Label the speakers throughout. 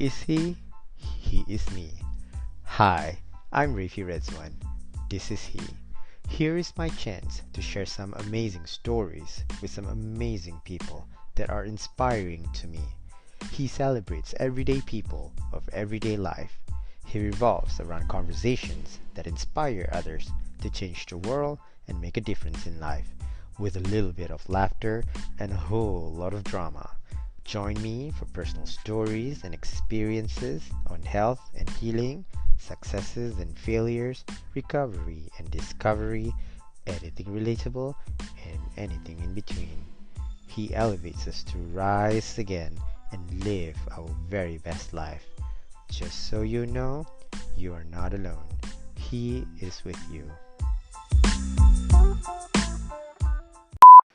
Speaker 1: is he? He is me. Hi, I'm Rafi Redswan. This is he. Here is my chance to share some amazing stories with some amazing people that are inspiring to me. He celebrates everyday people of everyday life. He revolves around conversations that inspire others to change the world and make a difference in life, with a little bit of laughter and a whole lot of drama. Join me for personal stories and experiences on health and healing, successes and failures, recovery and discovery, anything relatable, and anything in between. He elevates us to rise again and live our very best life. Just so you know, you are not alone. He is with you.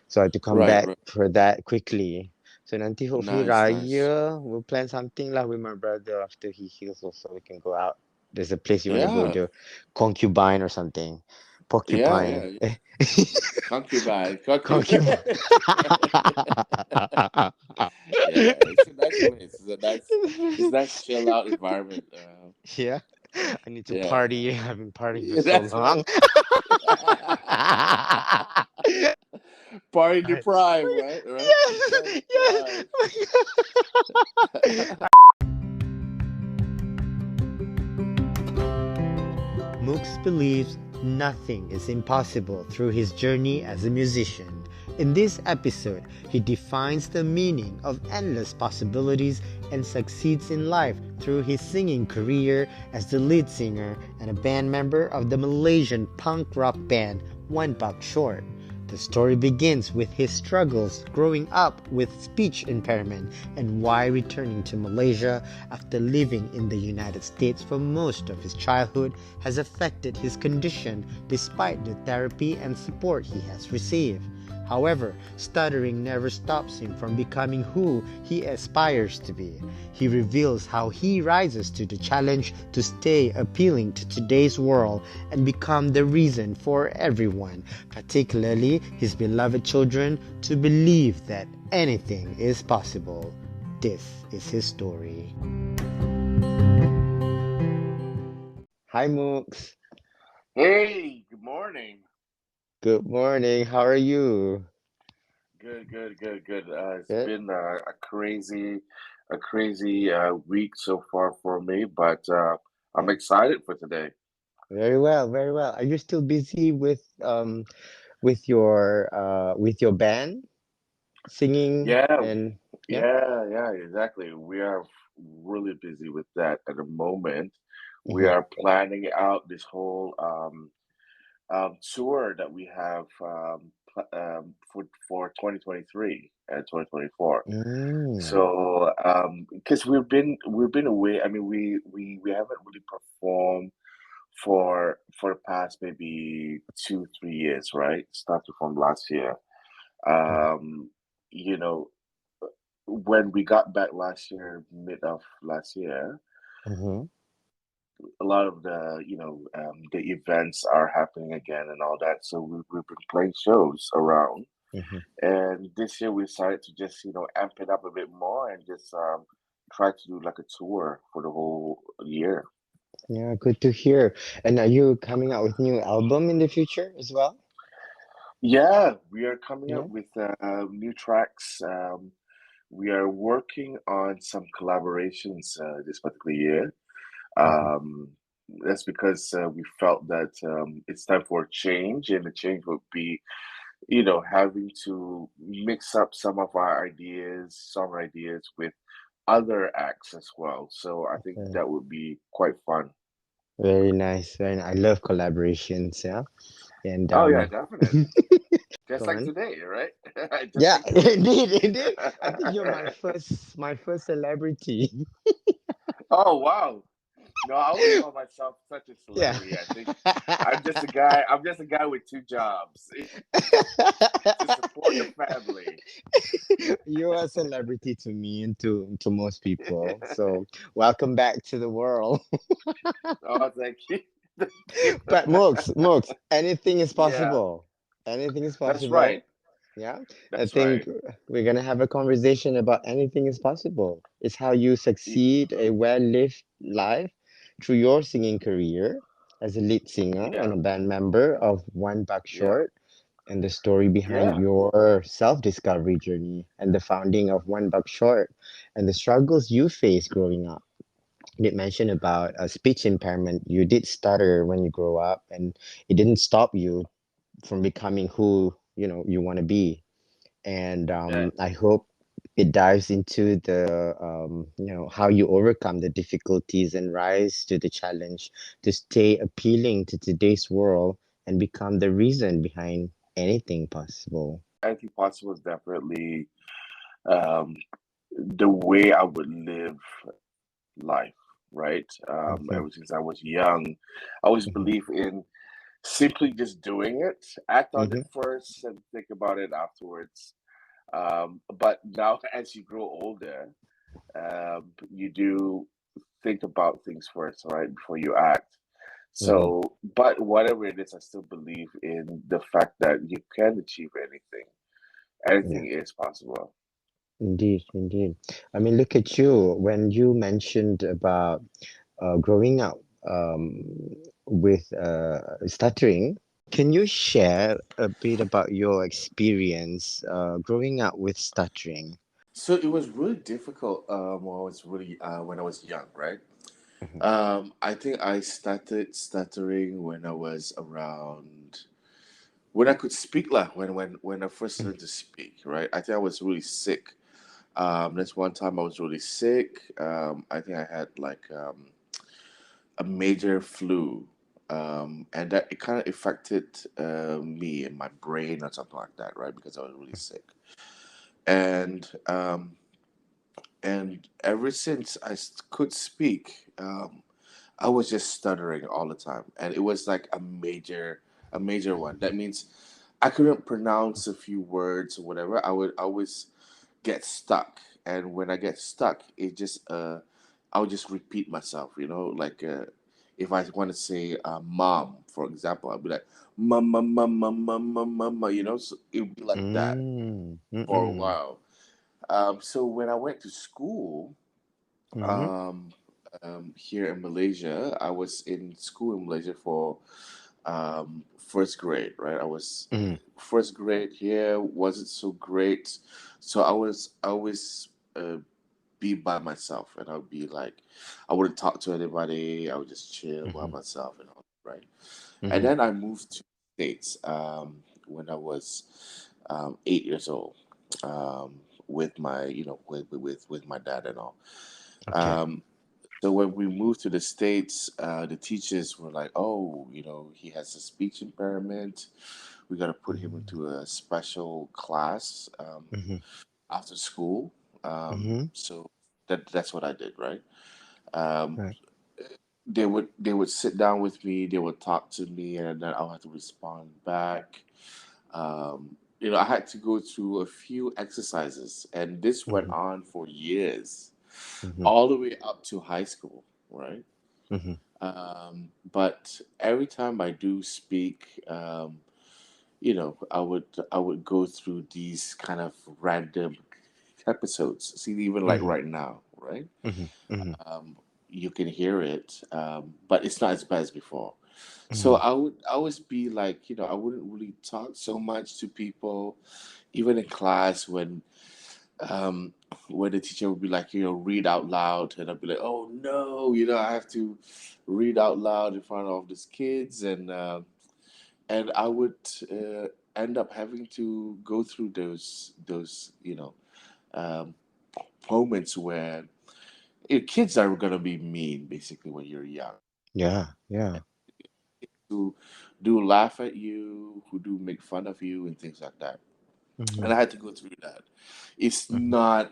Speaker 1: So I had to come
Speaker 2: Right,
Speaker 1: back
Speaker 2: right.
Speaker 1: for that quickly. So nanti hopefully
Speaker 2: Nice, nice.
Speaker 1: Raya, we'll plan something lah with my brother after he heals also we can go out. There's a place you want to go
Speaker 2: Yeah,
Speaker 1: to, Concubine or something.
Speaker 2: yeah,
Speaker 1: Porcupine.
Speaker 2: yeah. Concubine,
Speaker 1: Concubine.
Speaker 2: concubine. Yeah, it's a nice place. It's a nice chill out environment.
Speaker 1: Yeah. I need to
Speaker 2: Yeah,
Speaker 1: party. I've been partying for
Speaker 2: yeah,
Speaker 1: so
Speaker 2: that's right.
Speaker 1: long.
Speaker 2: Party
Speaker 1: I-
Speaker 2: deprived, right? Right? Party
Speaker 1: yes,
Speaker 2: deprived.
Speaker 1: yes. Mooks believes nothing is impossible through his journey as a musician. In this episode, he defines the meaning of endless possibilities and succeeds in life through his singing career as the lead singer and a band member of the Malaysian punk rock band One Buck Short. The story begins with his struggles growing up with speech impairment and why returning to Malaysia after living in the United States for most of his childhood has affected his condition despite the therapy and support he has received. However, stuttering never stops him from becoming who he aspires to be. He reveals how he rises to the challenge to stay appealing to today's world and become the reason for everyone, particularly his beloved children, to believe that anything is possible. This is his story. Hi, Mooks.
Speaker 2: Hey, good morning.
Speaker 1: Good morning. How are you?
Speaker 2: Good, good, good, good. It's
Speaker 1: Good.
Speaker 2: been a crazy week so far for me, but I'm
Speaker 1: Yeah.
Speaker 2: excited for today.
Speaker 1: Very well, very well. Are you still busy with your band singing
Speaker 2: Yeah,
Speaker 1: and yeah?
Speaker 2: yeah, exactly. We are really busy with that at the moment. We
Speaker 1: Hmm.
Speaker 2: are planning out this whole tour that we have for 2023 and 2024.
Speaker 1: Mm.
Speaker 2: So, because we've been away. I mean, we haven't really performed for the past maybe 2 3 years, right? Starting from last year. Um, you know, when we got back last year, mid of last year,
Speaker 1: Mm-hmm.
Speaker 2: a lot of the events are happening again and all that. So we've been playing shows around,
Speaker 1: Hmm.
Speaker 2: and this year we decided to just amp it up a bit more and just try to do like a tour for the whole year.
Speaker 1: Yeah, good to hear. And are you coming out with new album in the future as well?
Speaker 2: Yeah, we are coming
Speaker 1: Yeah.
Speaker 2: up with new tracks. We are working on some collaborations this particular year.
Speaker 1: Mm-hmm.
Speaker 2: Um, that's because we felt that it's time for a change, and the change would be, having to mix up some of our ideas, song ideas with other acts as well. So I think
Speaker 1: Yeah.
Speaker 2: that would be quite fun.
Speaker 1: Very nice. Very nice. I love collaborations. Yeah. And
Speaker 2: Oh yeah, definitely. Just
Speaker 1: go
Speaker 2: like
Speaker 1: on.
Speaker 2: today, right? Just
Speaker 1: Yeah,
Speaker 2: like today.
Speaker 1: indeed, indeed. I think you're my first celebrity.
Speaker 2: Oh wow. No, I wouldn't call myself such a
Speaker 1: Yeah.
Speaker 2: celebrity. I think I'm just a guy. I'm just a guy with two jobs to support the family.
Speaker 1: You're a celebrity to me and to most people. So welcome back to the world.
Speaker 2: Oh, thank you. Thank you.
Speaker 1: But Mooks, anything is
Speaker 2: Yeah,
Speaker 1: possible. Anything is
Speaker 2: that's right.
Speaker 1: possible. Yeah, I
Speaker 2: That's
Speaker 1: think
Speaker 2: right.
Speaker 1: we're gonna have a conversation about anything is possible. It's how you
Speaker 2: Y-
Speaker 1: succeed a well-lived life through your singing career as a lead singer and
Speaker 2: Yeah,
Speaker 1: a band member of One Buck
Speaker 2: yeah,
Speaker 1: Short, and the story behind
Speaker 2: yeah.
Speaker 1: your self-discovery journey and the founding of One Buck Short and the struggles you faced growing up. You did mention about a speech impairment. You did stutter when you grow up, and it didn't stop you from becoming who you want to be. And
Speaker 2: Yeah,
Speaker 1: I hope it dives into the how you overcome the difficulties and rise to the challenge to stay appealing to today's world and become the reason behind anything possible.
Speaker 2: I think possible is definitely um, the way I would live life, right?
Speaker 1: Mhm,
Speaker 2: Ever since I was young, I always
Speaker 1: mhm,
Speaker 2: believe in simply just doing it. Act on it
Speaker 1: mhm,
Speaker 2: first and think about it afterwards. But now, as you grow older, you do think about things first, right, before you act.
Speaker 1: mhm.
Speaker 2: So, but whatever it is, I still believe in the fact that you can achieve anything.
Speaker 1: Yeah,
Speaker 2: Anything is possible.
Speaker 1: indeed, indeed. I mean, look at you when you mentioned about growing up with stuttering. Can you share a bit about your experience growing up with stuttering?
Speaker 2: So it was really difficult when I was young, right?
Speaker 1: Mhm,
Speaker 2: I think I started stuttering when I was around when I could speak lah. When I first
Speaker 1: mhm,
Speaker 2: learned to speak, right? I think I was really sick. There's one time I was really sick. I think I had like a major flu, and that it kind of affected me and my brain or something like that, right? Because I was really sick, and ever since could speak, I was just stuttering all the time, and it was like a major one. That means I couldn't pronounce a few words or whatever. I would always get stuck, and when I get stuck, I would just repeat myself. Like if I want to say "mom," for example, I'd be like "mama, mama, mama, mama." So it would be like that
Speaker 1: mm,
Speaker 2: for a
Speaker 1: mm,
Speaker 2: while. So when I went to school,
Speaker 1: mhm,
Speaker 2: um, here in Malaysia. I was in school in Malaysia for first grade, right? I was
Speaker 1: mhm,
Speaker 2: first grade here wasn't so great, so I always be by myself, and I would be like, I wouldn't talk to anybody. I would just chill by
Speaker 1: mhm,
Speaker 2: myself and all, right? And
Speaker 1: mhm,
Speaker 2: then I moved to the States when I was 8 years old, with my with my dad and all.
Speaker 1: okay.
Speaker 2: Um, so when we moved to the States, the teachers were like, "Oh, he has a speech impairment. We got to put him
Speaker 1: Mm,
Speaker 2: into a special class
Speaker 1: mhm,
Speaker 2: after school."
Speaker 1: mhm,
Speaker 2: So that's what I did, right? Um,
Speaker 1: right.
Speaker 2: they would sit down with me, they would talk to me, and then I'll have to respond back. I had to go through a few exercises, and this went
Speaker 1: Mhm,
Speaker 2: on for years,
Speaker 1: mhm,
Speaker 2: all the way up to high school, right?
Speaker 1: mhm,
Speaker 2: But every time I do speak, I would go through these kind of random episodes. See, even like
Speaker 1: mhm,
Speaker 2: right now, right?
Speaker 1: mhm, mhm,
Speaker 2: Um, you can hear it, but it's not as bad as before. So
Speaker 1: mhm,
Speaker 2: I would always be like, I wouldn't really talk so much to people, even in class um, when the teacher would be like, read out loud, and I'd be like, oh no, I have to read out loud in front of these kids, and I would end up having to go through those um, moments where kids are gonna be mean basically when you're young,
Speaker 1: yeah, yeah.
Speaker 2: who do laugh at you, who do make fun of you, and things like that. And
Speaker 1: Mhm,
Speaker 2: I had to go through that. It's
Speaker 1: mhm,
Speaker 2: not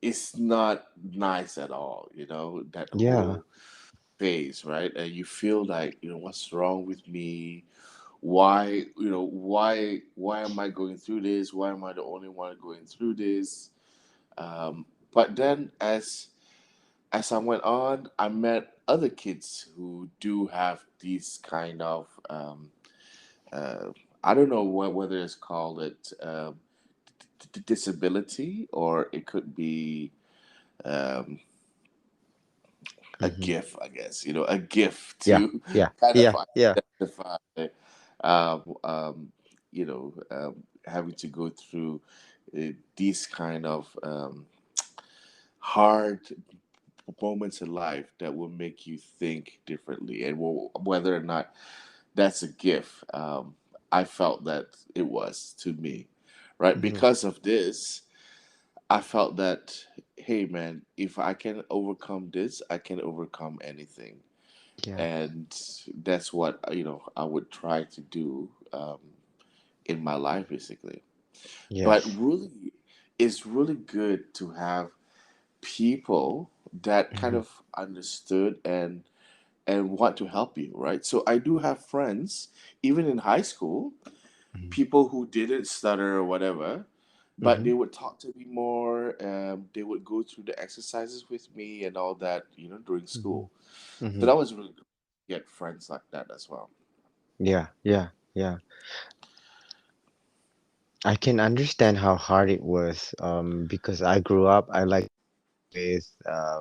Speaker 2: it's not nice at all, that
Speaker 1: yeah.
Speaker 2: whole phase, right? And you feel like, what's wrong with me? Why am I going through this? Why am I the only one going through this? But then as I went on, I met other kids who do have these kind of uh, I don't know whether it's called it disability, or it could be um, a
Speaker 1: Mm-hmm.
Speaker 2: gift, I guess, a gift
Speaker 1: Yeah,
Speaker 2: to
Speaker 1: yeah,
Speaker 2: kind of
Speaker 1: yeah, yeah.
Speaker 2: identify, um, um, having to go through these kind of hard moments in life that will make you think differently, and whether or not that's a gift. I felt that it was to me, right?
Speaker 1: Mm-hmm.
Speaker 2: Because of this, I felt that, hey, man, if I can overcome this, I can overcome anything.
Speaker 1: Yeah.
Speaker 2: And that's what, I would try to do in my life, basically. But
Speaker 1: Yes.
Speaker 2: really, it's really good to have people that kind
Speaker 1: Mm-hmm.
Speaker 2: of understood and want to help you, right? So I do have friends, even in high school,
Speaker 1: Mm-hmm.
Speaker 2: people who didn't stutter or whatever, but
Speaker 1: Mm-hmm.
Speaker 2: they would talk to me more. They would go through the exercises with me and all that, during
Speaker 1: Mm-hmm.
Speaker 2: school. So
Speaker 1: Mm-hmm.
Speaker 2: that was really good to get friends like that as well.
Speaker 1: Yeah, yeah, yeah. I can understand how hard it was, because I grew up, I like with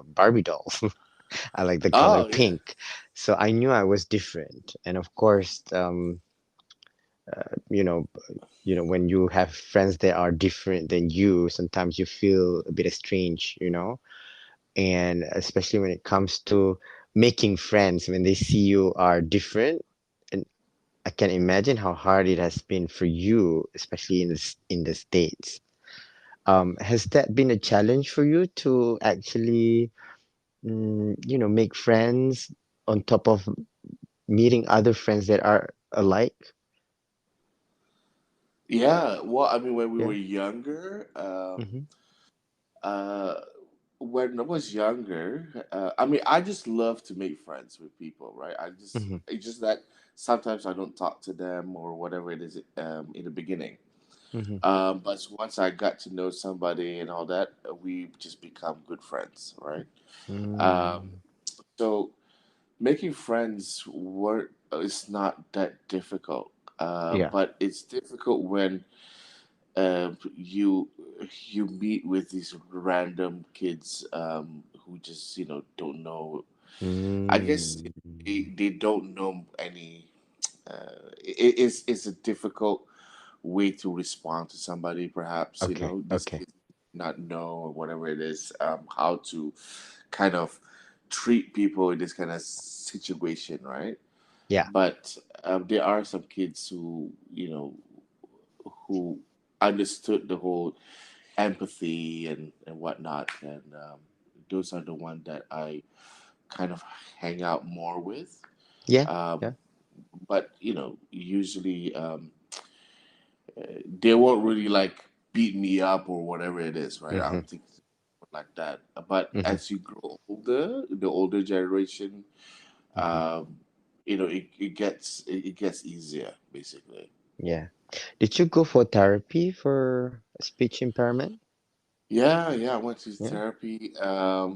Speaker 1: Barbie dolls. I like the color
Speaker 2: Oh yeah,
Speaker 1: pink. So I knew I was different. And of course, you know, when you have friends that are different than you, sometimes you feel a bit strange, and especially when it comes to making friends, when they see you are different. And I can imagine how hard it has been for you, especially in the States. Has that been a challenge for you to actually, make friends on top of meeting other friends that are alike?
Speaker 2: yeah. Well, I mean, when we were
Speaker 1: Yeah.
Speaker 2: younger,
Speaker 1: Mm-hmm.
Speaker 2: uh, when I was younger, I mean, I just love to make friends with people, right?
Speaker 1: Mm-hmm.
Speaker 2: It's just that sometimes I don't talk to them or whatever it is in the beginning.
Speaker 1: Mm-hmm.
Speaker 2: But once I got to know somebody and all that, we just become good friends, right? Um,
Speaker 1: Mm.
Speaker 2: so making friends work is not that difficult,
Speaker 1: Yeah.
Speaker 2: but it's difficult when you meet with these random kids who just don't know. I guess
Speaker 1: Mm.
Speaker 2: they don't know any. It's a difficult way to respond to somebody. Perhaps
Speaker 1: Okay.
Speaker 2: these
Speaker 1: Okay.
Speaker 2: kids not know or whatever it is, how to kind of treat people in this kind of situation, right?
Speaker 1: Yeah.
Speaker 2: But there are some kids who understood the whole empathy and whatnot, and those are the ones that I kind of hang out more with.
Speaker 1: Yeah.
Speaker 2: Um,
Speaker 1: Yeah.
Speaker 2: but usually they won't really like beat me up or whatever it is, right? I
Speaker 1: Mm-hmm.
Speaker 2: don't think like that. But
Speaker 1: Mm-hmm.
Speaker 2: as you grow older, the older generation,
Speaker 1: Mm-hmm.
Speaker 2: um, it gets easier, basically.
Speaker 1: Yeah. Did you go for therapy for speech impairment?
Speaker 2: Yeah, yeah. I went to
Speaker 1: Yeah.
Speaker 2: therapy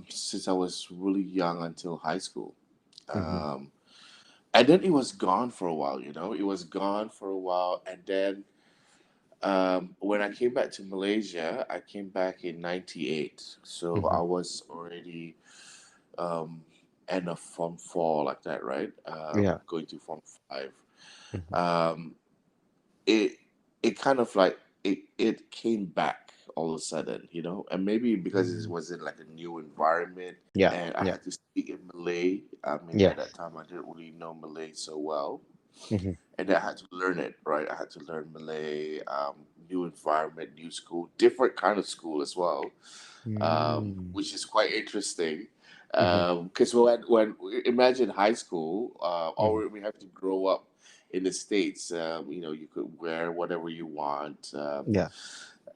Speaker 2: since I was really young until high school.
Speaker 1: Mm-hmm.
Speaker 2: Um, and then it was gone for a while. It was gone for a while, and then when I came back to Malaysia, I came back in '98, so
Speaker 1: Mm-hmm.
Speaker 2: I was already um, end of Form 4, like that, right?
Speaker 1: Yeah.
Speaker 2: Going to Form 5.
Speaker 1: Mm-hmm.
Speaker 2: Um, it it kind of like it came back all of a sudden, and maybe because it
Speaker 1: Mm.
Speaker 2: was in like a new environment,
Speaker 1: Yeah.
Speaker 2: and I
Speaker 1: Yeah.
Speaker 2: had to speak in Malay. I mean, at that
Speaker 1: Yes.
Speaker 2: time, I didn't really know Malay so well,
Speaker 1: Mm-hmm.
Speaker 2: and I had to learn it, right? I had to learn Malay, new environment, new school, different kind of school as well,
Speaker 1: Mm.
Speaker 2: which is quite interesting.
Speaker 1: Mm-hmm.
Speaker 2: Because when imagine high school,
Speaker 1: Mm-hmm.
Speaker 2: or we have to grow up in the States. You could wear whatever you want.
Speaker 1: Yeah.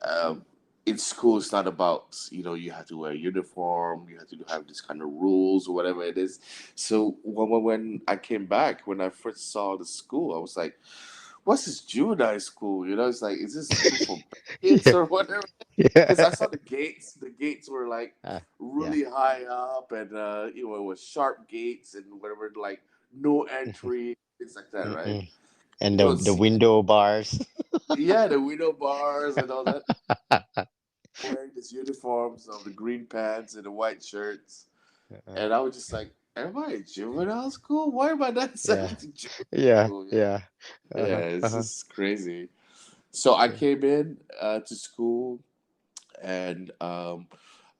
Speaker 2: Um, in school, it's not about you have to wear a uniform. You have to have this kind of rules or whatever it is. So when I came back, when I first saw the school, I was like, "What's this juvenile school?" It's like, is this school for bad kids
Speaker 1: Yeah.
Speaker 2: or whatever? Because I
Speaker 1: Yeah.
Speaker 2: saw the gates. The gates were like
Speaker 1: Yeah.
Speaker 2: really high up, and it was sharp gates and whatever, like no
Speaker 1: Mm-hmm.
Speaker 2: entry, things like that, right?
Speaker 1: Mm-mm. And
Speaker 2: You
Speaker 1: the
Speaker 2: don't
Speaker 1: the
Speaker 2: see it.
Speaker 1: window bars.
Speaker 2: Yeah, the window bars and all that. Wearing these uniforms of the green pants and the white shirts.
Speaker 1: Uh,
Speaker 2: And I was just like, am I in juvenile school? Why am I not sent
Speaker 1: yeah,
Speaker 2: to juvenile
Speaker 1: yeah,
Speaker 2: school?
Speaker 1: yeah.
Speaker 2: Yeah,
Speaker 1: Uh-huh,
Speaker 2: it's
Speaker 1: uh-huh.
Speaker 2: just crazy. So I
Speaker 1: Yeah.
Speaker 2: came in to school and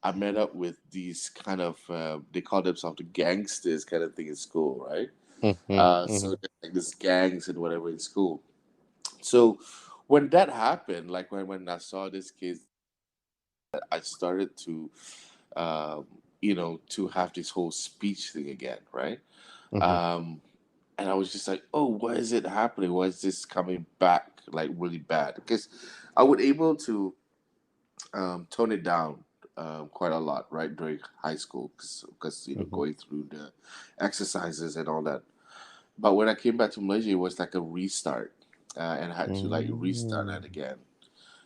Speaker 2: I met up with these kind of, they call themselves the gangsters kind of thing in school, right?
Speaker 1: Mm-hmm,
Speaker 2: So
Speaker 1: mm-hmm,
Speaker 2: there's like this gangs and whatever in school. So when that happened, like when I saw this kids, I started to, um, to have this whole speech thing again, right?
Speaker 1: mm-hmm,
Speaker 2: Um, and I was just like, oh, why is it happening? Why is this coming back like really bad? Because I was able to tone it down quite a lot, right, during high school, because
Speaker 1: mm-hmm,
Speaker 2: going through the exercises and all that. But when I came back to Malaysia, it was like a restart, and I had to like restart
Speaker 1: mm-hmm,
Speaker 2: that again,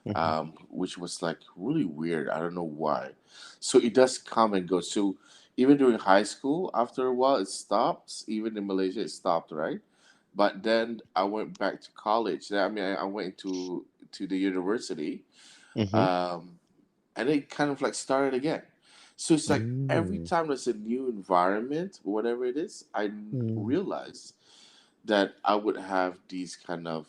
Speaker 1: mm-hmm,
Speaker 2: which was like really weird. I don't know why. So it does come and go. So even during high school, after a while, it stops. Even in Malaysia, it stopped, right? But then I went back to college. I mean, I went to the university,
Speaker 1: mm-hmm,
Speaker 2: um, and it kind of like started again. So it's like every
Speaker 1: mm-hmm,
Speaker 2: time there's a new environment, whatever it is, I realize that I would have these kind of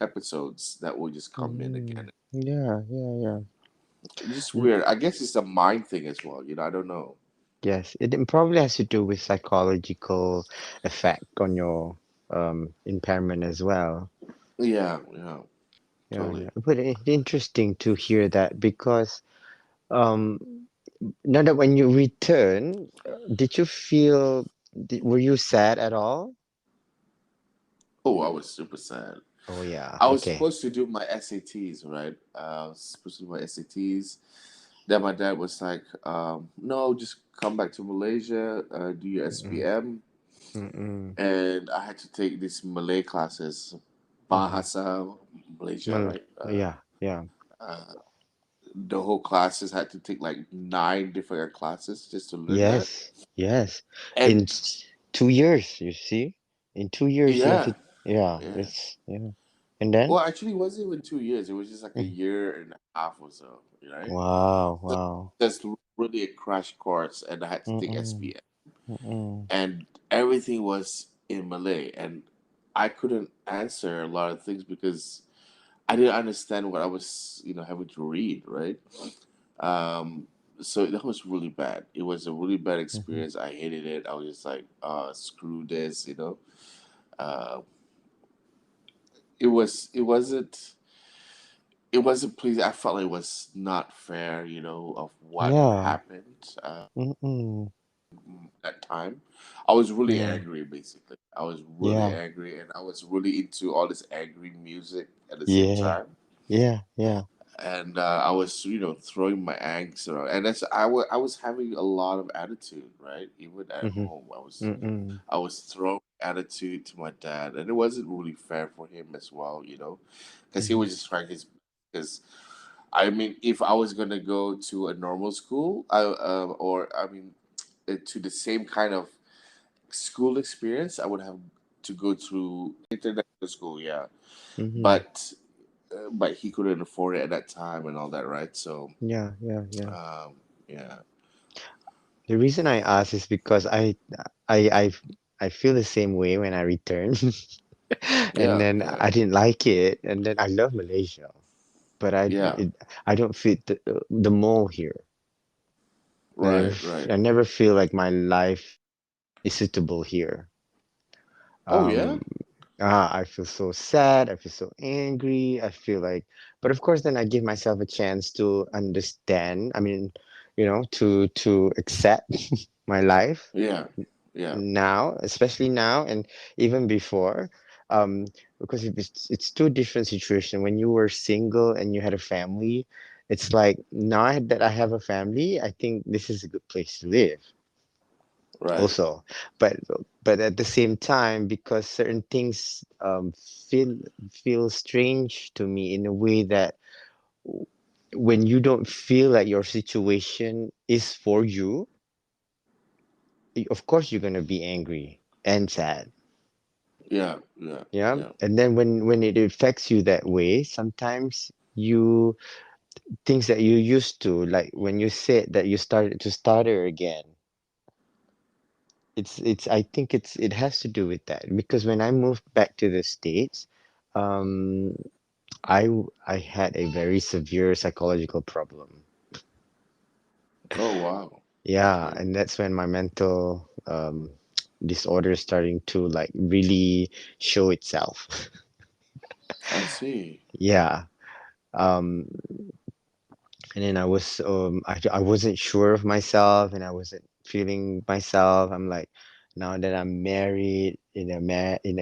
Speaker 2: episodes that will just come in
Speaker 1: mm-hmm.
Speaker 2: again.
Speaker 1: Yeah, yeah, yeah.
Speaker 2: It's just
Speaker 1: Mm,
Speaker 2: weird. I guess it's a mind thing as well. I don't know.
Speaker 1: yes, it probably has to do with psychological effect on your impairment as well.
Speaker 2: Yeah, yeah,
Speaker 1: Yeah, yeah.
Speaker 2: totally.
Speaker 1: But it's interesting to hear that because um now that when you return, did you feel, were you sad at all?
Speaker 2: Oh, I was super sad.
Speaker 1: Oh yeah,
Speaker 2: I was
Speaker 1: okay.
Speaker 2: supposed to do my SATs, right? I was supposed to do my SATs. Then my dad was like, "No, just come back to Malaysia, do your
Speaker 1: Mm-mm,
Speaker 2: SPM."
Speaker 1: mm-mm,
Speaker 2: And I had to take these Malay classes,
Speaker 1: mm-hmm.
Speaker 2: Bahasa Malaysia,
Speaker 1: Well,
Speaker 2: right?
Speaker 1: yeah, yeah.
Speaker 2: Uh, the whole classes had to take like nine different classes just to learn that.
Speaker 1: Yes, yes. In
Speaker 2: And
Speaker 1: 2 years, you see? In 2 years you have
Speaker 2: yeah,
Speaker 1: to, yeah,
Speaker 2: yeah.
Speaker 1: it's, yeah. And then?
Speaker 2: Well, actually, it wasn't even 2 years. It was just like a
Speaker 1: Mhm.
Speaker 2: year and a half or so, right?
Speaker 1: Wow,
Speaker 2: So
Speaker 1: wow.
Speaker 2: that's really a crash course, and I had to take
Speaker 1: Mm-mm,
Speaker 2: SPM,
Speaker 1: mm-mm,
Speaker 2: and everything was in Malay, and I couldn't answer a lot of things because I didn't understand what I was, having to read, right? Um, so that was really bad. It was a really bad
Speaker 1: mm-hmm,
Speaker 2: experience. I hated it. I was just like, screw this. Uh, it wasn't pleasing. I felt like it was not fair, of what
Speaker 1: yeah.
Speaker 2: happened
Speaker 1: Mm-mm,
Speaker 2: that time. I was really
Speaker 1: mm,
Speaker 2: angry, basically. I was really
Speaker 1: yeah,
Speaker 2: angry, and I was really into all this angry music at the same
Speaker 1: yeah,
Speaker 2: time.
Speaker 1: yeah, yeah.
Speaker 2: And I was, throwing my angst around, and I was having a lot of attitude, right? Even at
Speaker 1: Mm-hmm,
Speaker 2: home, I was
Speaker 1: mm-mm,
Speaker 2: I was throwing attitude to my dad, and it wasn't really fair for him as well, because he
Speaker 1: mm-hmm,
Speaker 2: was just trying his. Because I mean, if I was gonna go to a normal school, or I mean, to the same kind of school experience, I would have to go through international school, yeah.
Speaker 1: mm-hmm.
Speaker 2: But he couldn't afford it at that time and all that, right? So,
Speaker 1: Yeah, yeah, yeah.
Speaker 2: um, yeah,
Speaker 1: The reason I ask is because I, I, I feel the same way when I return, and
Speaker 2: yeah,
Speaker 1: then
Speaker 2: yeah,
Speaker 1: I didn't like it, and then I love Malaysia, but
Speaker 2: yeah.
Speaker 1: I don't fit the mold here.
Speaker 2: Right, right.
Speaker 1: I never feel like my life is suitable here.
Speaker 2: Oh yeah,
Speaker 1: Um, I feel so sad. I feel so angry. I feel like, but of course, then I give myself a chance to understand. I mean, to accept my life
Speaker 2: yeah, yeah.
Speaker 1: now, especially now, and even before. Um, because if it's two different situations. When you were single and you had a family, it's like now that I have a family, I think this is a good place to live
Speaker 2: Right,
Speaker 1: also, but but at the same time, because certain things feel feel strange to me in a way that when you don't feel like your situation is for you, of course you're gonna be angry and sad.
Speaker 2: Yeah, yeah,
Speaker 1: Yeah.
Speaker 2: yeah.
Speaker 1: And then when it affects you that way, sometimes you things that you used to, like when you said that you started to stutter again, it's I think it has to do with that, because when I moved back to the States, um I had a very severe psychological problem.
Speaker 2: Oh wow.
Speaker 1: Yeah,
Speaker 2: Okay.
Speaker 1: and that's when my mental disorder is starting to like really show itself.
Speaker 2: I see.
Speaker 1: Yeah. Um, and then I wasn't sure of myself, and I wasn't feeling myself. I'm like, now that I'm married in a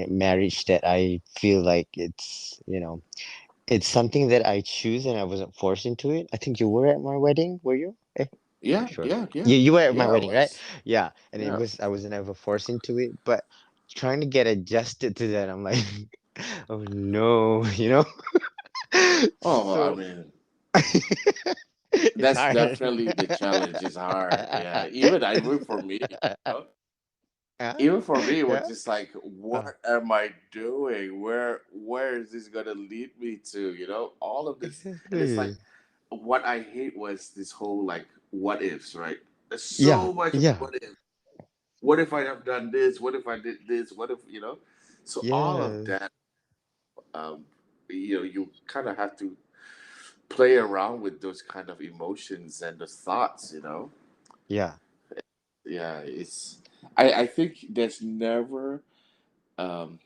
Speaker 1: marriage that I feel like it's something that I choose and I wasn't forced into it. I think you were at my wedding, were you? Not
Speaker 2: Yeah,
Speaker 1: sure.
Speaker 2: yeah, yeah.
Speaker 1: You were at my
Speaker 2: Yeah, I
Speaker 1: wedding, right?
Speaker 2: was.
Speaker 1: Yeah, and it
Speaker 2: Yeah.
Speaker 1: was I wasn't ever forced into it, but trying to get adjusted to that, I'm like, oh no,
Speaker 2: Oh, I
Speaker 1: So
Speaker 2: mean,
Speaker 1: it's
Speaker 2: that's
Speaker 1: hard.
Speaker 2: definitely the challenge. Is hard. Yeah. Even for me, know,
Speaker 1: Yeah,
Speaker 2: even for me, it was
Speaker 1: yeah.
Speaker 2: just like,
Speaker 1: Uh,
Speaker 2: what am I doing? Where is this gonna lead me to? All of this, and it's like
Speaker 1: exactly.
Speaker 2: what I hate was this whole like what ifs, right? There's
Speaker 1: Yeah,
Speaker 2: so much of
Speaker 1: yeah,
Speaker 2: what if. What if I have done this? What if I did this? What if? So all of
Speaker 1: yes,
Speaker 2: that, you kind of have to play around with those kind of emotions and those thoughts.
Speaker 1: yeah,
Speaker 2: Yeah, I think there's never um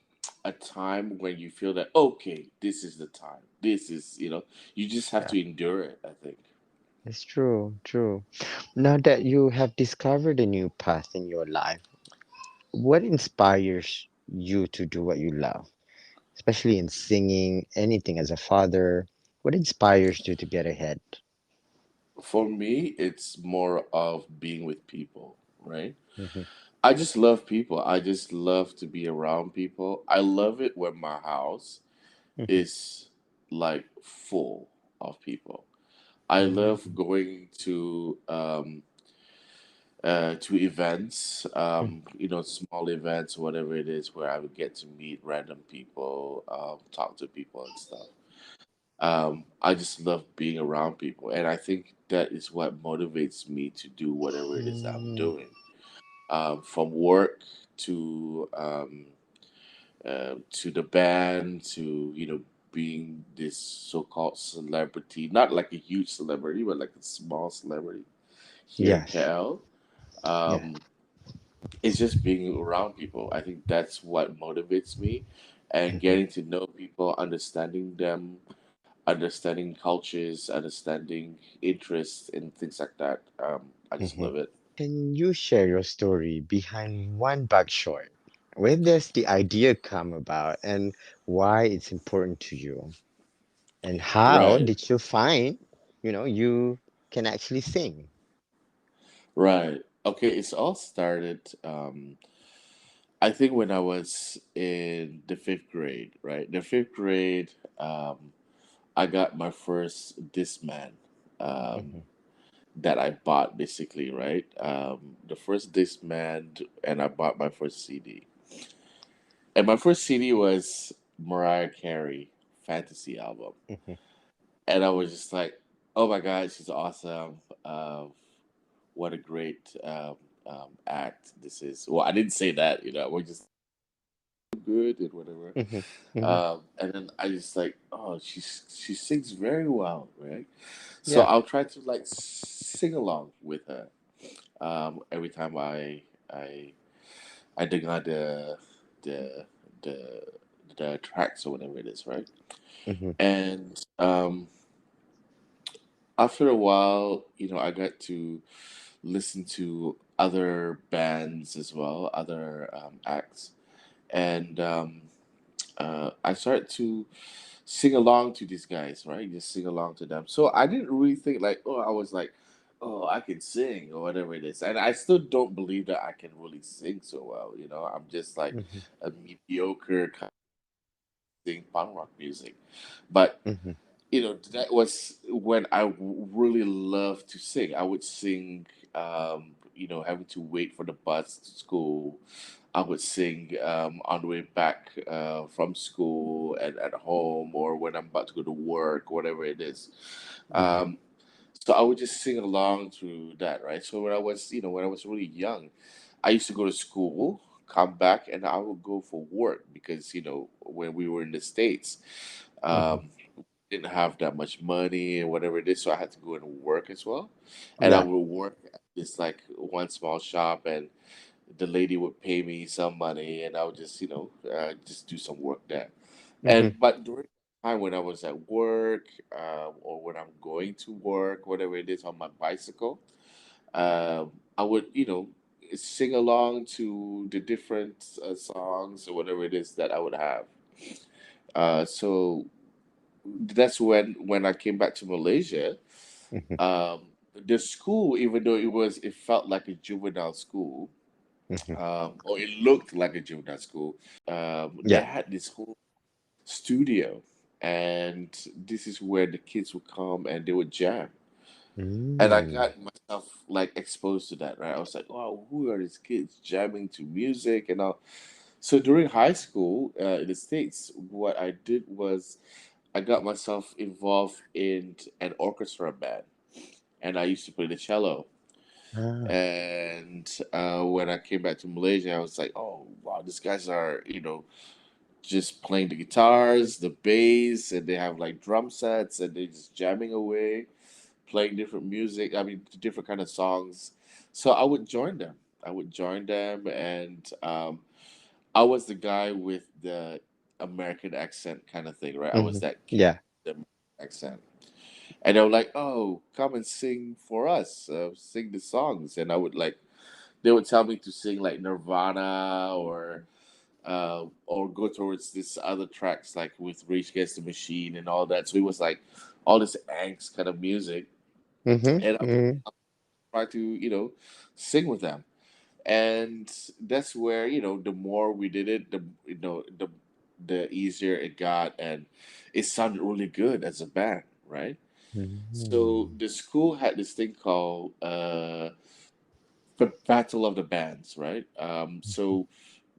Speaker 2: a time when you feel that okay, this is the time. This is, you just have
Speaker 1: yeah.
Speaker 2: to endure it, I think.
Speaker 1: It's true, true. Now that you have discovered a new path in your life, what inspires you to do what you love, especially in singing, anything as a father? What inspires you to get ahead?
Speaker 2: For me, it's more of being with people, right?
Speaker 1: Hmm.
Speaker 2: I just love people. I just love to be around people. I love it when my house
Speaker 1: Hmm.
Speaker 2: is like full of people. I love
Speaker 1: Hmm.
Speaker 2: going to events, small events, whatever it is, where I would get to meet random people, talk to people and stuff. I just love being around people, and I think that is what motivates me to do whatever it is that I'm
Speaker 1: Hmm.
Speaker 2: doing. From work to the band to being this so-called celebrity, not like a huge celebrity, but like a small celebrity here in
Speaker 1: Yes,
Speaker 2: KL.
Speaker 1: yeah.
Speaker 2: Um, it's just being around people. I think that's what motivates me, and
Speaker 1: Hmm.
Speaker 2: getting to know people, understanding them, understanding cultures, understanding interests, and things like that. I just
Speaker 1: Hmm.
Speaker 2: love it.
Speaker 1: Can you share your story behind one bug short? Where does the idea come about and why it's important to you? And how
Speaker 2: Right,
Speaker 1: did you find, you can actually sing?
Speaker 2: right. Okay, it's all started. I think when I was in the fifth grade, right? The fifth grade, I got my first Discman um,
Speaker 1: Hmm.
Speaker 2: that I bought basically, right? The first Discman, and I bought my first CD. And my first CD was Mariah Carey Fantasy album.
Speaker 1: Hmm.
Speaker 2: And I was just like, oh my God, she's awesome. What a great act this is. Well, I didn't say that, we're just good and whatever.
Speaker 1: Hmm. Hmm.
Speaker 2: And then I just like, oh, she sings very well, right? So
Speaker 1: Yeah.
Speaker 2: I'll try to like sing along with her every time I I dig out the the the tracks or whatever it is, right?
Speaker 1: Hmm.
Speaker 2: And after a while, I got to listen to other bands as well, other acts, and I started to sing along to these guys, right? Just sing along to them. So I didn't really think like, oh, I was like, oh, I can sing or whatever it is, and I still don't believe that I can really sing so well. I'm just like
Speaker 1: Hmm.
Speaker 2: a mediocre kind of sing punk rock music, but
Speaker 1: Hmm.
Speaker 2: that was when I really loved to sing. I would sing, having to wait for the bus to school, I would sing on the way back from school and at home, or when I'm about to go to work, whatever it is.
Speaker 1: Mhm.
Speaker 2: Um, so I would just sing along through that, right? So when I was really young, I used to go to school, come back, and I would go for work because when we were in the States,
Speaker 1: Mhm.
Speaker 2: um, didn't have that much money and whatever it is, so I had to go and work as well. And I
Speaker 1: Yeah.
Speaker 2: would work at this like one small shop, and the lady would pay me some money, and I would just do some work there. And
Speaker 1: Mhm.
Speaker 2: but during the time when I was at work, or when I'm going to work, whatever it is on my bicycle, I would sing along to the different songs or whatever it is that I would have. So that's when I came back to Malaysia.
Speaker 1: Mhm.
Speaker 2: The school, even though it felt like a juvenile school,
Speaker 1: Mhm.
Speaker 2: or it looked like a juvenile school. They
Speaker 1: Yeah.
Speaker 2: had this whole studio, and this is where the kids would come and they would jam. And I
Speaker 1: Mm.
Speaker 2: got myself like exposed to that, right? I was like, wow, who are these kids jamming to music and all? So during high school in the States, what I did was I got myself involved in an orchestra band, and I used to play the cello.
Speaker 1: Ah.
Speaker 2: And when I came back to Malaysia, I was like, oh, wow, these guys are, just playing the guitars, the bass, and they have like drum sets, and they're just jamming away, playing different music. I mean, different kind of songs. So I would join them. I would join them, and I was the guy with the American accent kind of thing, right? I was
Speaker 1: Mhm.
Speaker 2: that kid
Speaker 1: Yeah.
Speaker 2: with the American accent, and they were like, "Oh, come and sing for us, sing the songs," and I would like they would tell me to sing like Nirvana or go towards this other tracks like with Rage Against the Machine and all that. So it was like all this angst kind of music,
Speaker 1: Mhm.
Speaker 2: and I would
Speaker 1: Mhm.
Speaker 2: try to sing with them. And that's where the more we did it, the easier it got, and it sounded really good as a band, right? So
Speaker 1: Mhm.
Speaker 2: the school had this thing called the Battle of the Bands, right? So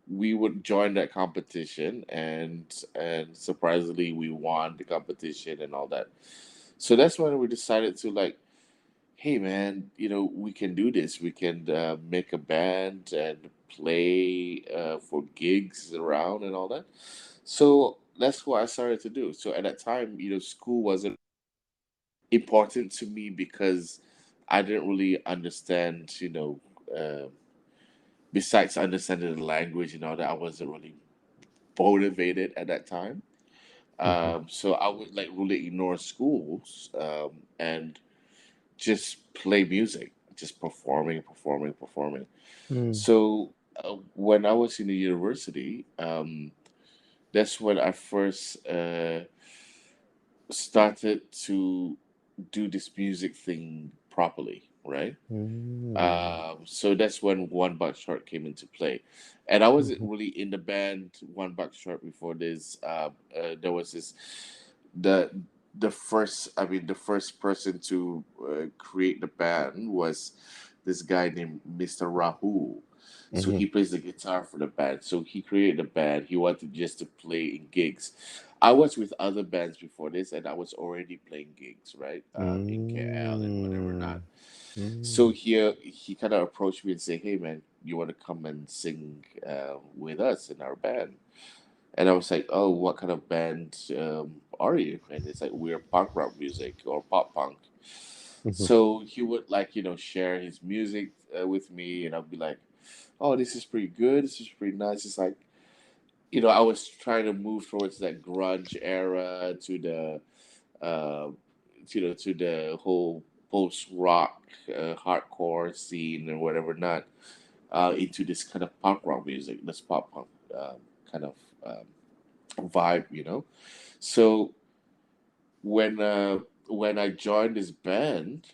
Speaker 2: we would join that competition, and surprisingly we won the competition and all that. So that's when we decided to like, hey man, we can do this. We can make a band and play for gigs around and all that. So that's what I started to do. So at that time, school wasn't important to me because I didn't really understand, besides understanding the language and all that, I wasn't really motivated at that time.
Speaker 1: Mhm.
Speaker 2: So I would like really ignore schools and just play music, just performing, performing, performing.
Speaker 1: Mm.
Speaker 2: So when I was in the university, that's when I first started to do this music thing properly, right?
Speaker 1: Mm.
Speaker 2: So that's when One Buck Short came into play, and I wasn't
Speaker 1: Mhm.
Speaker 2: really in the band One Buck Short before this. There was this the the first person to create the band was this guy named Mr. Rahul. So
Speaker 1: Mhm.
Speaker 2: he plays the guitar for the band. So he created a band. He wanted just to play in gigs. I was with other bands before this, and I was already playing gigs, right, in KL and whatever not.
Speaker 1: Mm.
Speaker 2: So
Speaker 1: Mm.
Speaker 2: he kind of approached me and said, "Hey man, you want to come and sing with us in our band?" And I was like, "Oh, what kind of band are you?" And it's like we're punk rock music or pop punk.
Speaker 1: Mhm.
Speaker 2: So he would like share his music with me, and I'll be like, "Oh, this is pretty good. This is pretty nice." It's like I was trying to move towards that grunge era to the uh, to the whole post rock hardcore scene or whatever not into this kind of punk rock music, this pop punk kind of vibe, So when I joined this band,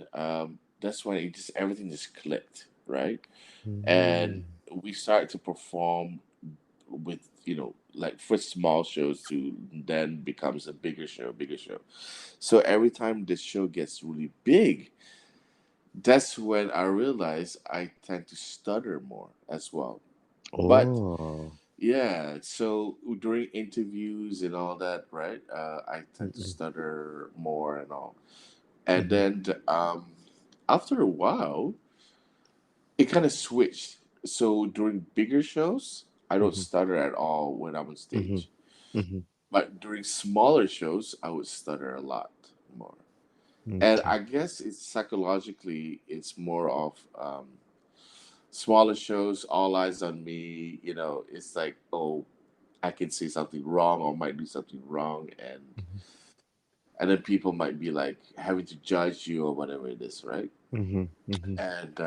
Speaker 2: that's when everything just clicked, right? And
Speaker 1: Mm.
Speaker 2: we started to perform with like first small shows to then becomes a bigger show. So every time the show gets really big, that's when I realize I tend to stutter more as well. But
Speaker 1: Oh.
Speaker 2: yeah, so during interviews and all that, right? I tend to
Speaker 1: Mm-hmm.
Speaker 2: stutter more and all. And
Speaker 1: Mm-hmm.
Speaker 2: then after a while, it kind of switched. So during bigger shows, I don't
Speaker 1: Mm-hmm.
Speaker 2: stutter at all when I'm on
Speaker 1: Mm-hmm.
Speaker 2: stage.
Speaker 1: Mm-hmm.
Speaker 2: But during smaller shows, I would stutter a lot more. And
Speaker 1: Okay.
Speaker 2: I guess it's psychologically, it's more of smaller shows, all eyes on me. It's like, oh, I can say something wrong or might do something wrong, and then people might be like having to judge you or whatever it is, right?
Speaker 1: Mm-hmm. Mm-hmm.
Speaker 2: And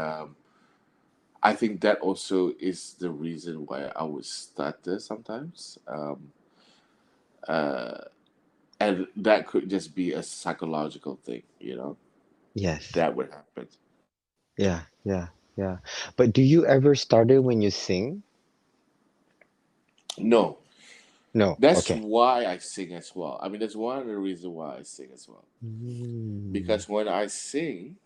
Speaker 2: I think that also is the reason why I would stutter sometimes. Uh, and that could just be a psychological thing.
Speaker 1: Yes.
Speaker 2: That would happen.
Speaker 1: Yeah. Yeah. Yeah. But do you ever stutter when you sing?
Speaker 2: No,
Speaker 1: No.
Speaker 2: that's
Speaker 1: Okay.
Speaker 2: why I sing as well. I mean, that's one of the reasons why I sing as well.
Speaker 1: Mm.
Speaker 2: Because when I sing,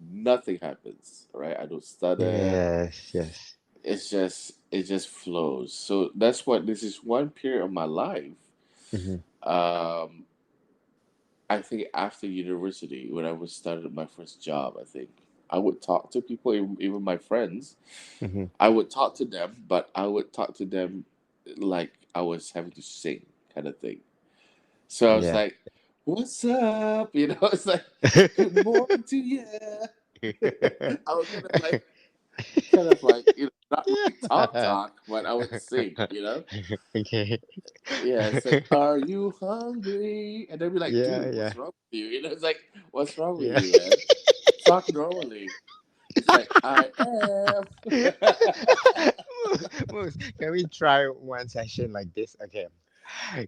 Speaker 2: nothing happens, right? I don't stutter.
Speaker 1: Yes. Yes.
Speaker 2: It just flows. So that's what this is one period of my life.
Speaker 1: Mm-hmm.
Speaker 2: Um, I think after university, when I was started my first job, I think I would talk to people, even my friends.
Speaker 1: Mm-hmm.
Speaker 2: I would talk to them, but I would talk to them like I was having to sing, kind of thing. So I was
Speaker 1: Yeah.
Speaker 2: like, "What's up?" It's like, "Good morning to you." I would kind of like, not really
Speaker 1: Yeah.
Speaker 2: talk, but I would sing.
Speaker 1: Okay.
Speaker 2: Yeah, it's like, "Are you hungry?" And they'd be like,
Speaker 1: Yeah.
Speaker 2: "Dude,
Speaker 1: Yeah.
Speaker 2: what's wrong with you?" It's like, "What's wrong with
Speaker 1: Yeah.
Speaker 2: you, man? Talk normally." It's like, "I am."
Speaker 1: Moose, can we try one session like this? Okay.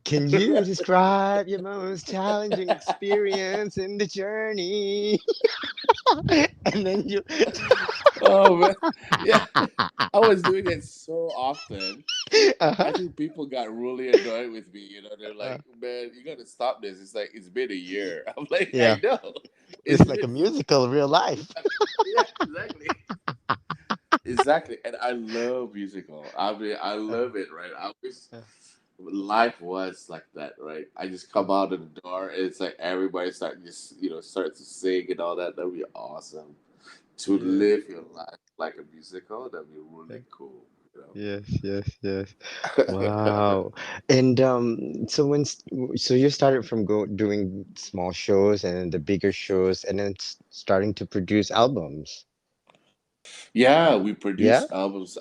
Speaker 1: Can you describe your most challenging experience in the journey? And then you.
Speaker 2: Oh man, yeah. I was doing it so often. I
Speaker 1: Uh-huh.
Speaker 2: think people got really annoyed with me. They're
Speaker 1: Uh,
Speaker 2: like, "Man, you got to stop this." It's like it's been a year. I'm like,
Speaker 1: yeah.
Speaker 2: I know.
Speaker 1: It's
Speaker 2: It's
Speaker 1: like a
Speaker 2: been
Speaker 1: musical, real life.
Speaker 2: yeah, exactly. Exactly, and I love musical. I mean, I
Speaker 1: Uh,
Speaker 2: love it, right? I wish
Speaker 1: uh,
Speaker 2: life was like that, right? I just
Speaker 1: uh,
Speaker 2: come out of the door, and it's like everybody start to sing and all that. That'd be awesome. To
Speaker 1: yeah.
Speaker 2: live your life like a musical, that'd be
Speaker 1: uh,
Speaker 2: really cool.
Speaker 1: Yes, yes, yes.
Speaker 2: You know?
Speaker 1: Wow. And so so you started from doing small shows and then the bigger shows and then starting to produce albums.
Speaker 2: Yeah, we
Speaker 1: Yeah?
Speaker 2: produce albums.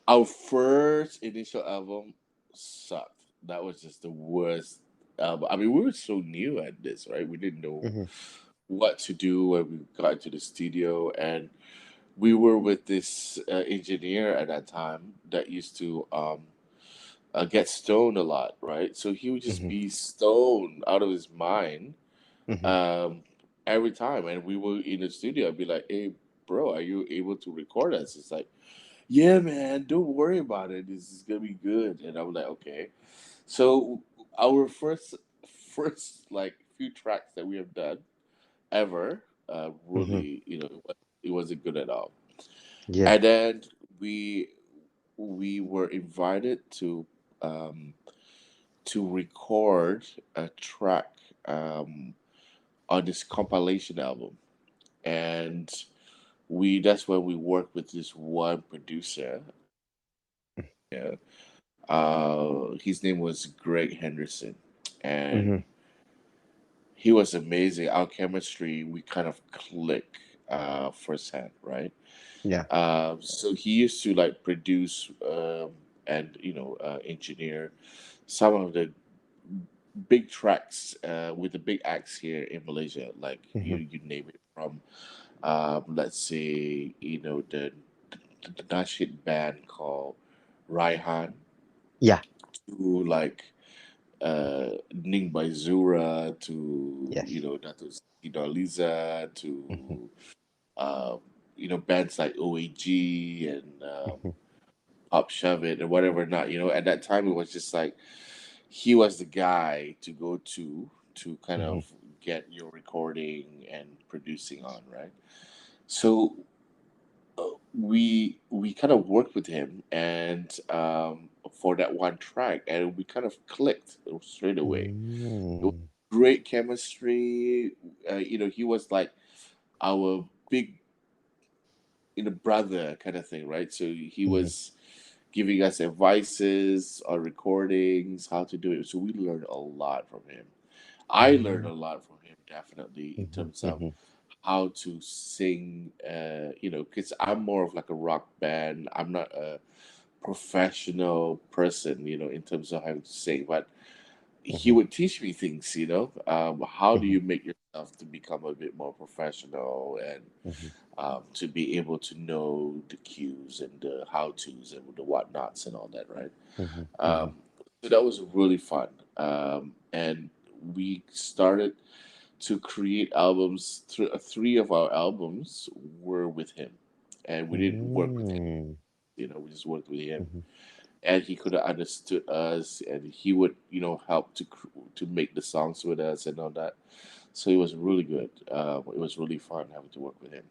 Speaker 2: Our first initial album sucked. That was just the worst album. I mean, we were so new at this, right? We didn't know
Speaker 1: Mm-hmm.
Speaker 2: what to do when we got into the studio, and we were with this engineer at that time that used to get stoned a lot, right? So he would just
Speaker 1: Mm-hmm.
Speaker 2: be stoned out of his mind
Speaker 1: Mm-hmm.
Speaker 2: um, every time, and we were in the studio. I'd be like, "Hey, bro, are you able to record us?" It's like, "Yeah, man, don't worry about it. This is gonna be good." And I'm like, "Okay." So our first like few tracks that we have done ever,
Speaker 1: Mm-hmm.
Speaker 2: really, it wasn't good at all.
Speaker 1: Yeah.
Speaker 2: And then we we were invited um, to record a track on this compilation album, and we that's when we worked with this one producer. Yeah, his name was Greg Henderson,
Speaker 1: Mm-hmm.
Speaker 2: and he was amazing. Our chemistry, we kind of click firsthand, right?
Speaker 1: Yeah.
Speaker 2: So he used to like produce and engineer some of the big tracks with the big acts here in Malaysia. Like
Speaker 1: Mm-hmm.
Speaker 2: you name it, from let's say the Nashid band called Raihan,
Speaker 1: Yeah.
Speaker 2: to like Ning by Zura, to
Speaker 1: Yes.
Speaker 2: Dato Liza,
Speaker 1: Mm-hmm.
Speaker 2: to um, bands like OAG and
Speaker 1: Mm-hmm.
Speaker 2: Pop Shove It or whatever. Not at that time it was just like he was the guy to go to kind
Speaker 1: Mm-hmm.
Speaker 2: of get your recording and producing on, right? So we kind of worked with him and for that one track, and we kind of clicked straight away. It was
Speaker 1: Mm,
Speaker 2: great chemistry. He was like our big brother kind of thing, right? So he
Speaker 1: mhm,
Speaker 2: was giving us advices on recordings, how to do it. So we learned a lot from him. I learned
Speaker 1: mm,
Speaker 2: a lot from him, definitely, in
Speaker 1: mhm,
Speaker 2: terms of
Speaker 1: mhm,
Speaker 2: how to sing. Because I'm more of like a rock band. I'm not a professional person, in terms of how to sing, but he
Speaker 1: mhm,
Speaker 2: would teach me things, how do
Speaker 1: mhm,
Speaker 2: you make yourself to become a bit more professional, and
Speaker 1: mhm,
Speaker 2: to be able to know the cues and the how to's and the whatnots and all that, right?
Speaker 1: mhm, mhm,
Speaker 2: Um, so that was really fun. And we started to create albums. Three of our albums were with him, and we didn't work with him.
Speaker 1: mm,
Speaker 2: We just worked with him,
Speaker 1: mhm.
Speaker 2: and he could have understood us, and he would, help to make the songs with us and all that. So it was really good. It was really fun having to work with him.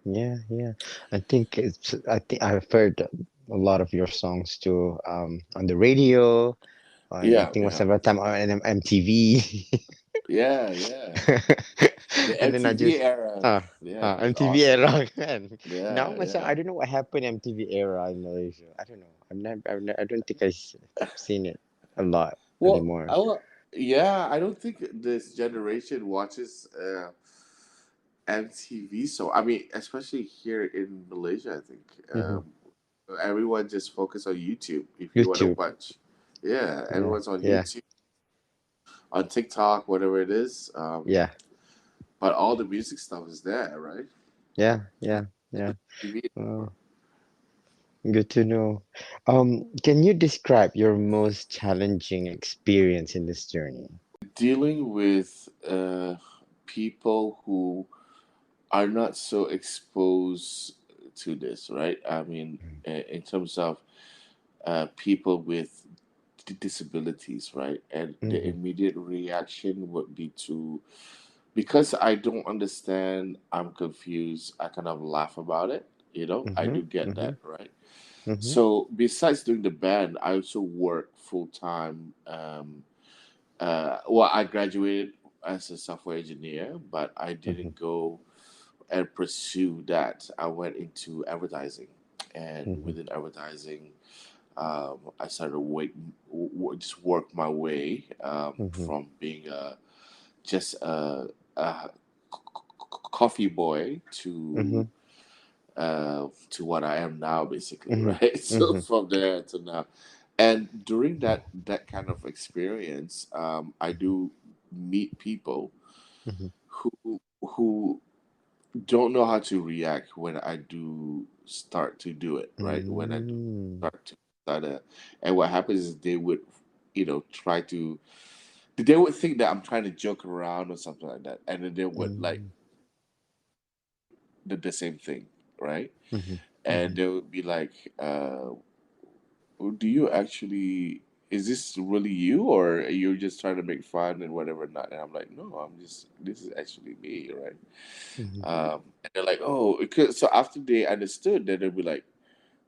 Speaker 1: Yeah, yeah. I think I've heard a lot of your songs too, on the radio, on I
Speaker 2: Yeah,
Speaker 1: think was
Speaker 2: yeah,
Speaker 1: several time on MTV.
Speaker 2: yeah, yeah. The
Speaker 1: And then I
Speaker 2: MTV
Speaker 1: just
Speaker 2: era,
Speaker 1: uh
Speaker 2: yeah, it was
Speaker 1: MTV
Speaker 2: awesome.
Speaker 1: era and now
Speaker 2: Yeah,
Speaker 1: myself
Speaker 2: yeah.
Speaker 1: I don't know what happened MTV era in Malaysia. I don't know. I don't think seen it a lot
Speaker 2: Well,
Speaker 1: anymore.
Speaker 2: yeah, I don't think this generation watches MTV. So I mean, especially here in Malaysia, I think
Speaker 1: Hmm.
Speaker 2: everyone just focus on YouTube. If you want to
Speaker 1: YouTube.
Speaker 2: watch, yeah,
Speaker 1: Yeah,
Speaker 2: everyone's on
Speaker 1: yeah,
Speaker 2: YouTube, on TikTok, whatever it is.
Speaker 1: yeah,
Speaker 2: But all the music stuff is there, right?
Speaker 1: yeah, yeah, yeah.
Speaker 2: TV.
Speaker 1: Oh, good to know. Can you describe your most challenging experience in this journey?
Speaker 2: Dealing with people who are not so exposed to this, right? I mean, in terms of people with disabilities, right? And the
Speaker 1: Mm-hmm,
Speaker 2: immediate reaction would be to, because I don't understand, I'm confused, I kind of laugh about it. I
Speaker 1: mm-hmm,
Speaker 2: do get
Speaker 1: mm-hmm,
Speaker 2: that, right?
Speaker 1: mm-hmm,
Speaker 2: So besides doing the band, I also work full time. Well, I graduated as a software engineer, but I
Speaker 1: mm-hmm,
Speaker 2: didn't go and pursue that. I went into advertising, and
Speaker 1: mm-hmm,
Speaker 2: within advertising, I started to just work my way
Speaker 1: mm-hmm,
Speaker 2: from being just a coffee boy to what I am now, basically,
Speaker 1: mm-hmm,
Speaker 2: right? So
Speaker 1: mm-hmm,
Speaker 2: from there to now, and during that kind of experience, I do meet people
Speaker 1: mm-hmm,
Speaker 2: who don't know how to react when I do start to do it, right? When I do
Speaker 1: mm-hmm,
Speaker 2: start to and what happens is they would, try to, they would think that I'm trying to joke around or something like that, and then they would like
Speaker 1: mm-hmm,
Speaker 2: the same thing, right?
Speaker 1: mm-hmm,
Speaker 2: And
Speaker 1: mm-hmm,
Speaker 2: they would be like, "Do you actually? Is this really you, or are you just trying to make fun and whatever not?" And I'm like, "No, I'm just. This is actually me, right?"
Speaker 1: mm-hmm,
Speaker 2: And they're like, "Oh," so after they understood, then they'll be like,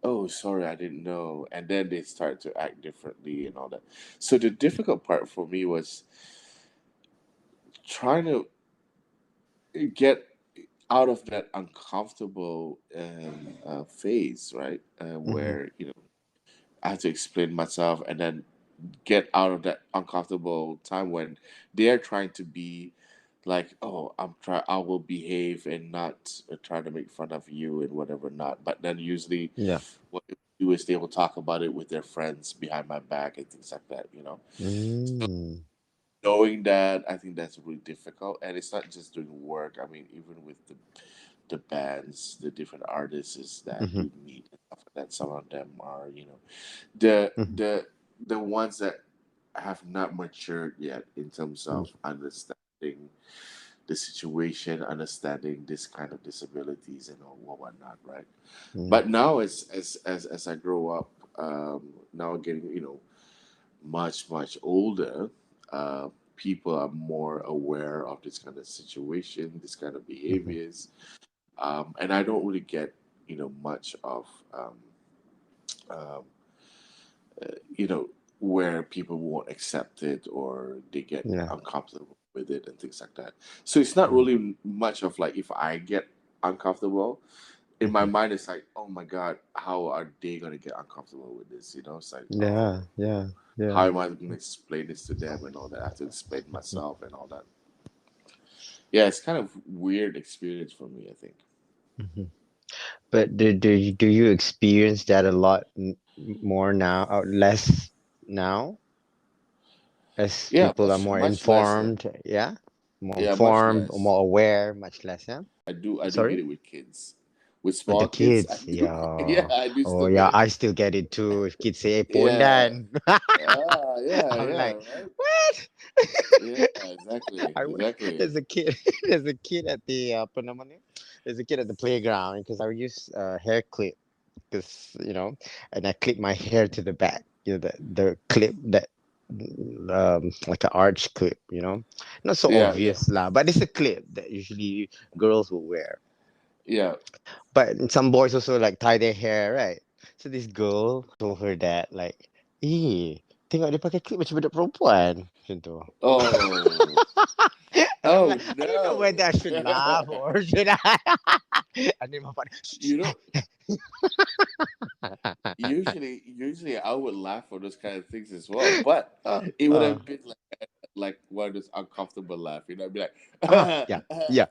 Speaker 2: "Oh, sorry, I didn't know," and then they start to act differently and all that. So the difficult part for me was trying to get out of that uncomfortable phase, right?
Speaker 1: mm-hmm.
Speaker 2: Where I have to explain myself, and then get out of that uncomfortable time when they're trying to be like, "Oh, I will behave and not try to make fun of you and whatever not." But then usually,
Speaker 1: Yeah.
Speaker 2: what they do is they will talk about it with their friends behind my back and things like that.
Speaker 1: Mm,
Speaker 2: Knowing that, I think that's really difficult, and it's not just doing work. I mean, even with the bands, the different artists that
Speaker 1: mm-hmm,
Speaker 2: you meet and stuff like that. Some of them are, the
Speaker 1: mm-hmm,
Speaker 2: the the ones that have not matured yet in terms
Speaker 1: mm-hmm,
Speaker 2: of understanding the situation, understanding this kind of disabilities and all whatnot, right?
Speaker 1: yeah.
Speaker 2: But now, as I grow up, now getting much older, people are more aware of this kind of situation, this kind of
Speaker 1: Mm-hmm,
Speaker 2: behaviors, and I don't really get. much of um, you know, where people won't accept it or they get
Speaker 1: Yeah.
Speaker 2: uncomfortable with it and things like that. So it's not really much of like if I get uncomfortable, in my
Speaker 1: Mm-hmm.
Speaker 2: mind it's like, oh my God, how are they gonna get uncomfortable with this? It's like,
Speaker 1: Yeah,
Speaker 2: oh,
Speaker 1: yeah, yeah.
Speaker 2: how am I gonna explain this to them and all that? I have to explain myself and all that. Yeah, it's kind of weird experience for me, I think.
Speaker 1: Hmm. But do you experience that a lot more now, or less now, as
Speaker 2: Yeah,
Speaker 1: people are more
Speaker 2: much less now.
Speaker 1: informed? Yeah, more
Speaker 2: Yeah, much
Speaker 1: informed,
Speaker 2: less.
Speaker 1: more aware, much less. Yeah.
Speaker 2: I do get
Speaker 1: Sorry.
Speaker 2: it with kids. With
Speaker 1: Oh, the
Speaker 2: small kids, I
Speaker 1: kids,
Speaker 2: do. Yeah,
Speaker 1: yeah.
Speaker 2: I do
Speaker 1: Oh,
Speaker 2: still get
Speaker 1: yeah.
Speaker 2: it.
Speaker 1: I still get it too. If kids say, "Hey,
Speaker 2: Yeah.
Speaker 1: pondan,"
Speaker 2: Yeah,
Speaker 1: I'm
Speaker 2: yeah,
Speaker 1: like,
Speaker 2: right?
Speaker 1: "What?"
Speaker 2: Yeah, exactly,
Speaker 1: I w-
Speaker 2: exactly.
Speaker 1: there's a kid. There's a kid at the apa namanya? There's a kid at the playground because I would use hair clip because and I clip my hair to the back. The clip that like an arch clip. Not so
Speaker 2: Yeah, yeah,
Speaker 1: obvious lah, but it's a clip that usually girls will wear.
Speaker 2: yeah.
Speaker 1: But some boys also like tie their hair, right? So this girl told her dad like, tengok dia pakai clip macam budak perempuan. Macam tu.
Speaker 2: Oh,
Speaker 1: And I'm
Speaker 2: oh
Speaker 1: like, I don't know whether
Speaker 2: no.
Speaker 1: I should laugh or should I? And then my father,
Speaker 2: You know, usually I would laugh for those kind of things as well, but
Speaker 1: uh,
Speaker 2: it would
Speaker 1: uh,
Speaker 2: have been like one of those uncomfortable laugh. I'd be like,
Speaker 1: yeah, yeah,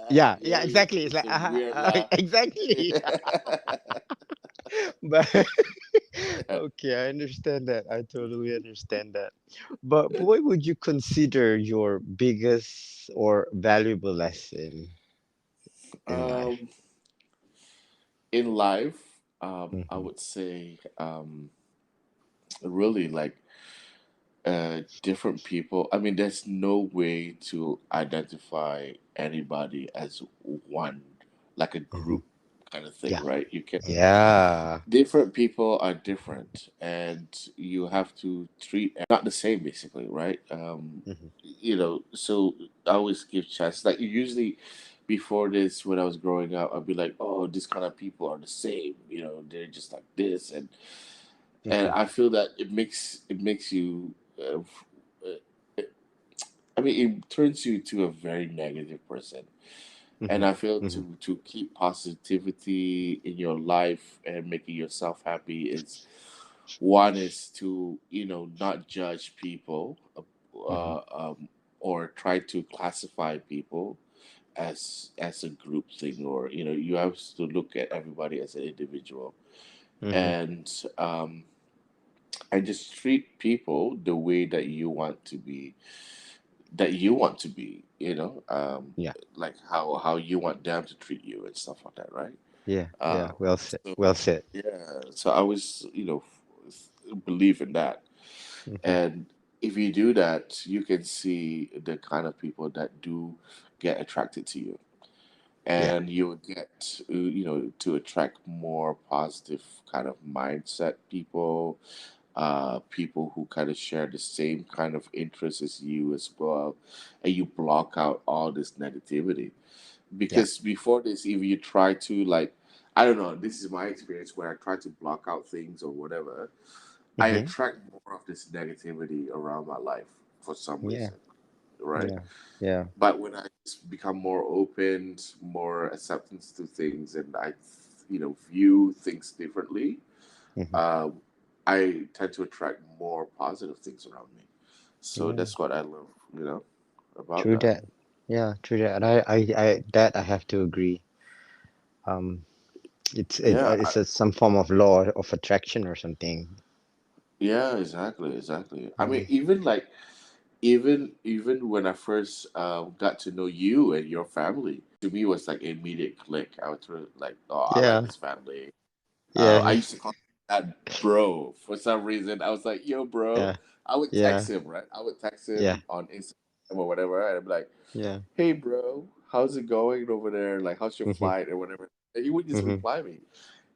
Speaker 1: yeah, yeah, exactly. It's
Speaker 2: it's
Speaker 1: like,
Speaker 2: a weird laugh.
Speaker 1: exactly. But okay, I understand that. I totally understand that. But what would you consider your biggest or valuable lesson in life?
Speaker 2: um, in life, I
Speaker 1: Mm-hmm.
Speaker 2: would say, really like different people. I mean, there's no way to identify anybody as one, like a
Speaker 1: Mm-hmm.
Speaker 2: group kind of thing,
Speaker 1: Yeah,
Speaker 2: right? You can
Speaker 1: yeah.
Speaker 2: different people are different and you have to treat not the same basically, right?
Speaker 1: Mm-hmm.
Speaker 2: So I always give chance, like usually before this when I was growing up I'd be like, oh, this kind of people are the same, they're just like this, and
Speaker 1: Mm-hmm.
Speaker 2: I feel that it makes you uh, I mean it turns you to a very negative person.
Speaker 1: Mm-hmm.
Speaker 2: And I feel
Speaker 1: Mm-hmm.
Speaker 2: to keep positivity in your life and making yourself happy is one is to not judge people,
Speaker 1: Mm-hmm.
Speaker 2: or try to classify people as a group thing, or you have to look at everybody as an individual,
Speaker 1: Mm-hmm.
Speaker 2: and just treat people the way that you want to be,
Speaker 1: Yeah,
Speaker 2: like how you want them to treat you and stuff like that, right?
Speaker 1: yeah, yeah.
Speaker 2: Uh,
Speaker 1: Well said.
Speaker 2: so
Speaker 1: Well said.
Speaker 2: yeah, so I always believe in that,
Speaker 1: Mm-hmm.
Speaker 2: and if you do that, you can see the kind of people that do get attracted to you,
Speaker 1: Yeah.
Speaker 2: and you will get to attract more positive kind of mindset people, people who kind of share the same kind of interests as you as well, and you block out all this negativity.
Speaker 1: Yeah.
Speaker 2: Because before this, if you try to like, I don't know, this is my experience where I try to block out things or whatever, I
Speaker 1: Mm-hmm.
Speaker 2: attract more of this negativity around my life for some
Speaker 1: Yeah.
Speaker 2: reason, right?
Speaker 1: Yeah. Yeah.
Speaker 2: But when I just become more open, more acceptance to things, and I, view things differently,
Speaker 1: Mm-hmm.
Speaker 2: uh, I tend to attract more positive things around me. So
Speaker 1: Yeah.
Speaker 2: that's what I love, about
Speaker 1: True
Speaker 2: that.
Speaker 1: that. Yeah, true that. And I have to agree. Um,
Speaker 2: Yeah,
Speaker 1: it's some form of law of attraction or something.
Speaker 2: yeah, exactly, exactly. I mean,
Speaker 1: Yeah.
Speaker 2: even when I first got to know you and your family, to me it was like immediate click. I was really like, oh, I like
Speaker 1: Yeah.
Speaker 2: this family. I
Speaker 1: Yeah.
Speaker 2: used to call that bro for some reason. I was like, yo, bro.
Speaker 1: Yeah.
Speaker 2: I would
Speaker 1: Yeah.
Speaker 2: text him, right? I would text
Speaker 1: Yeah.
Speaker 2: him on Instagram or whatever, and I'd be like,
Speaker 1: Yeah.
Speaker 2: hey, bro, how's it going over there? Like, how's your
Speaker 1: Mm-hmm.
Speaker 2: flight or whatever? And he would just
Speaker 1: Mm-hmm.
Speaker 2: reply me,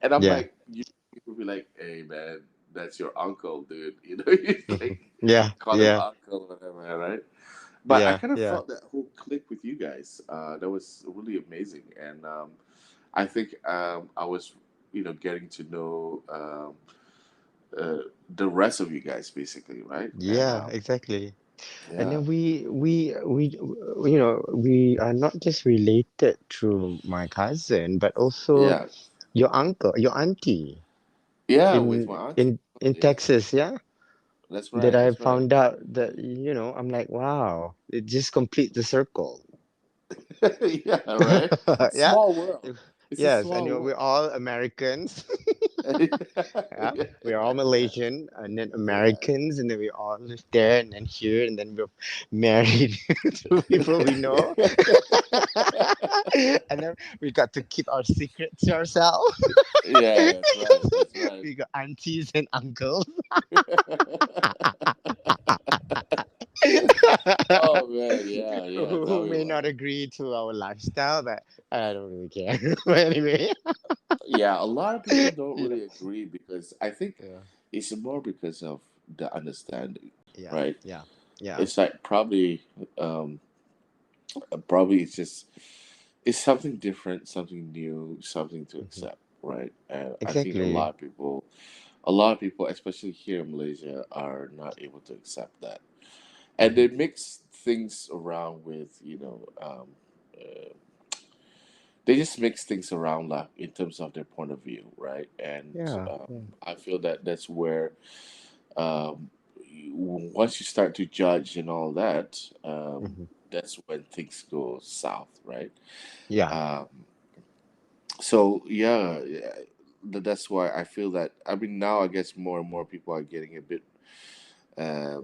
Speaker 2: and I'm
Speaker 1: Yeah.
Speaker 2: like, you would be like, hey, man, that's your uncle, dude. He's
Speaker 1: Mm-hmm.
Speaker 2: like,
Speaker 1: Yeah.
Speaker 2: call him
Speaker 1: Yeah.
Speaker 2: uncle or whatever, right? But I
Speaker 1: Yeah.
Speaker 2: kind of
Speaker 1: Yeah.
Speaker 2: felt that whole click with you guys. That was really amazing, and I think I was, getting to know uh, the rest of you guys basically, right? And
Speaker 1: Yeah, exactly. And
Speaker 2: yeah,
Speaker 1: then we are not just related through my cousin, but also
Speaker 2: yeah,
Speaker 1: your uncle, your auntie
Speaker 2: yeah, with
Speaker 1: in
Speaker 2: my auntie.
Speaker 1: in
Speaker 2: Yeah,
Speaker 1: Texas, yeah.
Speaker 2: that's
Speaker 1: That
Speaker 2: right.
Speaker 1: I
Speaker 2: That's right.
Speaker 1: found out that, I'm like, wow, it just complete the circle.
Speaker 2: Yeah, right.
Speaker 1: Yeah.
Speaker 2: Small world. It's a
Speaker 1: Yes, and
Speaker 2: small
Speaker 1: we're
Speaker 2: world.
Speaker 1: all Americans. Yeah,
Speaker 2: Yeah,
Speaker 1: we're all
Speaker 2: yeah,
Speaker 1: Malaysian and then
Speaker 2: yeah.
Speaker 1: Americans, and then we all live there and then here, and then we're married to people we know. And then we got to keep our secrets to ourselves.
Speaker 2: Yeah, that's right. That's right.
Speaker 1: We got aunties and uncles
Speaker 2: Oh man, yeah, yeah. Tell
Speaker 1: who
Speaker 2: me
Speaker 1: may
Speaker 2: about
Speaker 1: not
Speaker 2: it.
Speaker 1: agree to our lifestyle, but I don't really care. But anyway,
Speaker 2: Yeah, a lot of people don't
Speaker 1: yeah,
Speaker 2: really agree because I think
Speaker 1: yeah,
Speaker 2: it's more because of the understanding,
Speaker 1: yeah,
Speaker 2: right?
Speaker 1: yeah, yeah.
Speaker 2: It's like um probably it's something different, something new, something to
Speaker 1: Mhm.
Speaker 2: accept, right? And I think
Speaker 1: Exactly.
Speaker 2: a lot of people, especially here in Malaysia, are not able to accept that, and
Speaker 1: Hmm.
Speaker 2: they mix things around with uh, they just mix things around like in terms of their point of view, right? And
Speaker 1: Yeah, yeah.
Speaker 2: I feel that that's where once you start to judge and all that,
Speaker 1: Hmm.
Speaker 2: that's when things go south, right?
Speaker 1: Yeah.
Speaker 2: Um, so yeah, yeah, that's why I feel that. I mean, now I guess more and more people are getting uh,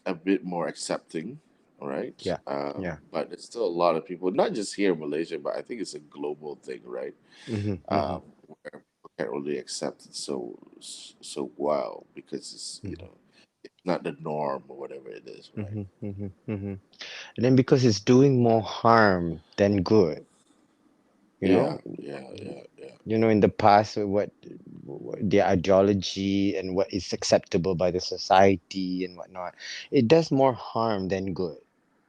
Speaker 2: a bit more accepting, right?
Speaker 1: Yeah, yeah.
Speaker 2: But there's still a lot of people, not just here in Malaysia, but I think it's a global thing, right?
Speaker 1: Hmm. Hmm.
Speaker 2: Where people can't really accept it so well because it's
Speaker 1: Hmm.
Speaker 2: it's not the norm or whatever it is, right?
Speaker 1: Hmm. Hmm. Hmm. And then because it's doing more harm than good, you
Speaker 2: Yeah,
Speaker 1: know,
Speaker 2: yeah, yeah, yeah,
Speaker 1: in the past, what their ideology and what is acceptable by the society and whatnot, it does more harm than good,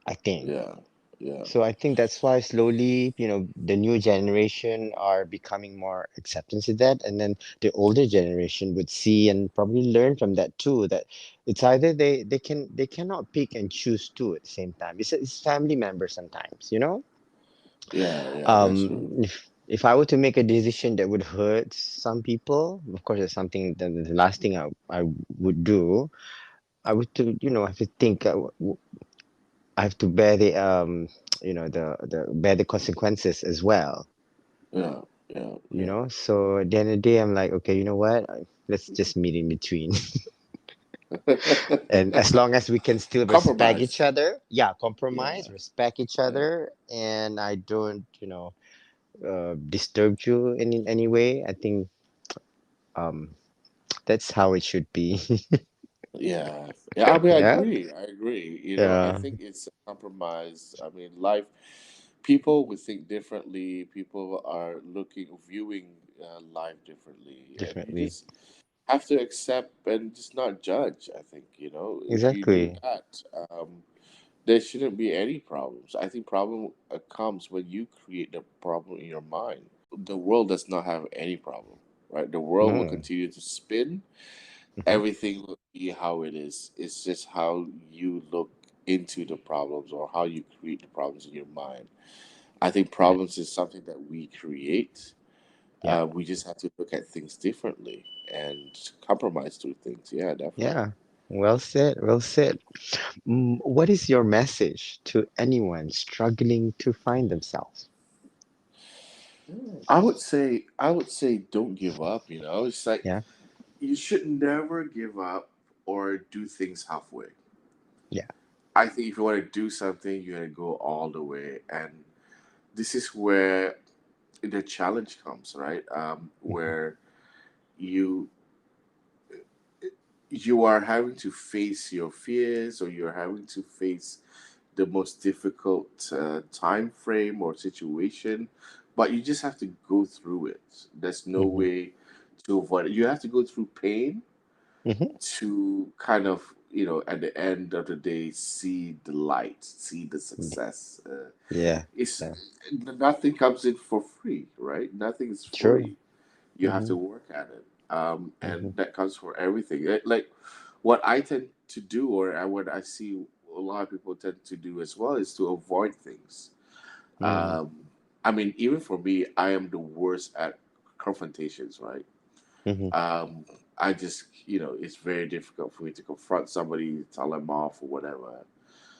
Speaker 1: I think.
Speaker 2: yeah, yeah,
Speaker 1: So I think that's why slowly, the new generation are becoming more acceptance of that, and then the older generation would see and probably learn from that too. That it's either they cannot pick and choose two at the same time. It's family members sometimes,
Speaker 2: yeah, yeah. That's true.
Speaker 1: If I were to make a decision that would hurt some people, of course, it's something that the last thing I would do. I would to have to think. I have to bear the the bear the consequences as well.
Speaker 2: Yeah, yeah, yeah.
Speaker 1: So at the end of the day, I'm like, okay, you know what? Let's just meet in between. And as long as we can still respect each
Speaker 2: Compromise.
Speaker 1: other, yeah, compromise,
Speaker 2: Yeah,
Speaker 1: respect each
Speaker 2: yeah,
Speaker 1: other, and I don't, disturb you in any way. I think um that's how it should be.
Speaker 2: yeah, yeah. I mean, I
Speaker 1: Yeah,
Speaker 2: agree. I agree. I
Speaker 1: yeah,
Speaker 2: think it's a compromise. I mean, life. People would think differently. People are viewing life differently, and you
Speaker 1: definitely.
Speaker 2: just have to accept and just not judge. I think if you do
Speaker 1: Exactly.
Speaker 2: that, there shouldn't be any problems. I think problem comes when you create the problem in your mind. The world does not have any problem, right? The world will
Speaker 1: No.
Speaker 2: continue to spin.
Speaker 1: Hmm.
Speaker 2: Everything will be how it is. It's just how you look into the problems or how you create the problems in your mind. I think
Speaker 1: Yeah,
Speaker 2: problems is something that we create.
Speaker 1: yeah,
Speaker 2: We just have to look at things differently and compromise through things. Yeah, definitely.
Speaker 1: yeah. Well said. Well said. What is your message to anyone struggling to find themselves?
Speaker 2: I would say don't give up, It's like
Speaker 1: Yeah,
Speaker 2: you should never give up or do things halfway.
Speaker 1: yeah.
Speaker 2: I think if you want to do something, you got to go all the way. And this is where the challenge comes, right?
Speaker 1: Mhm.
Speaker 2: Where you you are having to face your fears, or you're having to face the most difficult time frame or situation, but you just have to go through it. There's no
Speaker 1: Mhm.
Speaker 2: way to avoid it. You have to go through pain
Speaker 1: Mhm.
Speaker 2: to kind of at the end of the day, see the light, see the
Speaker 1: Yeah.
Speaker 2: success.
Speaker 1: Yeah.
Speaker 2: It's
Speaker 1: Yeah.
Speaker 2: Nothing comes in for free, right? Nothing is
Speaker 1: True.
Speaker 2: free. You have to
Speaker 1: Mhm.
Speaker 2: work at it, and
Speaker 1: Mhm.
Speaker 2: that comes for everything. Like what I tend to do, or what I see a lot of people tend to do as well, is to avoid things.
Speaker 1: Mm.
Speaker 2: Um, I mean, even for me, I am the worst at confrontations, right?
Speaker 1: Mhm.
Speaker 2: Um, I just, it's very difficult for me to confront somebody, tell them off or whatever.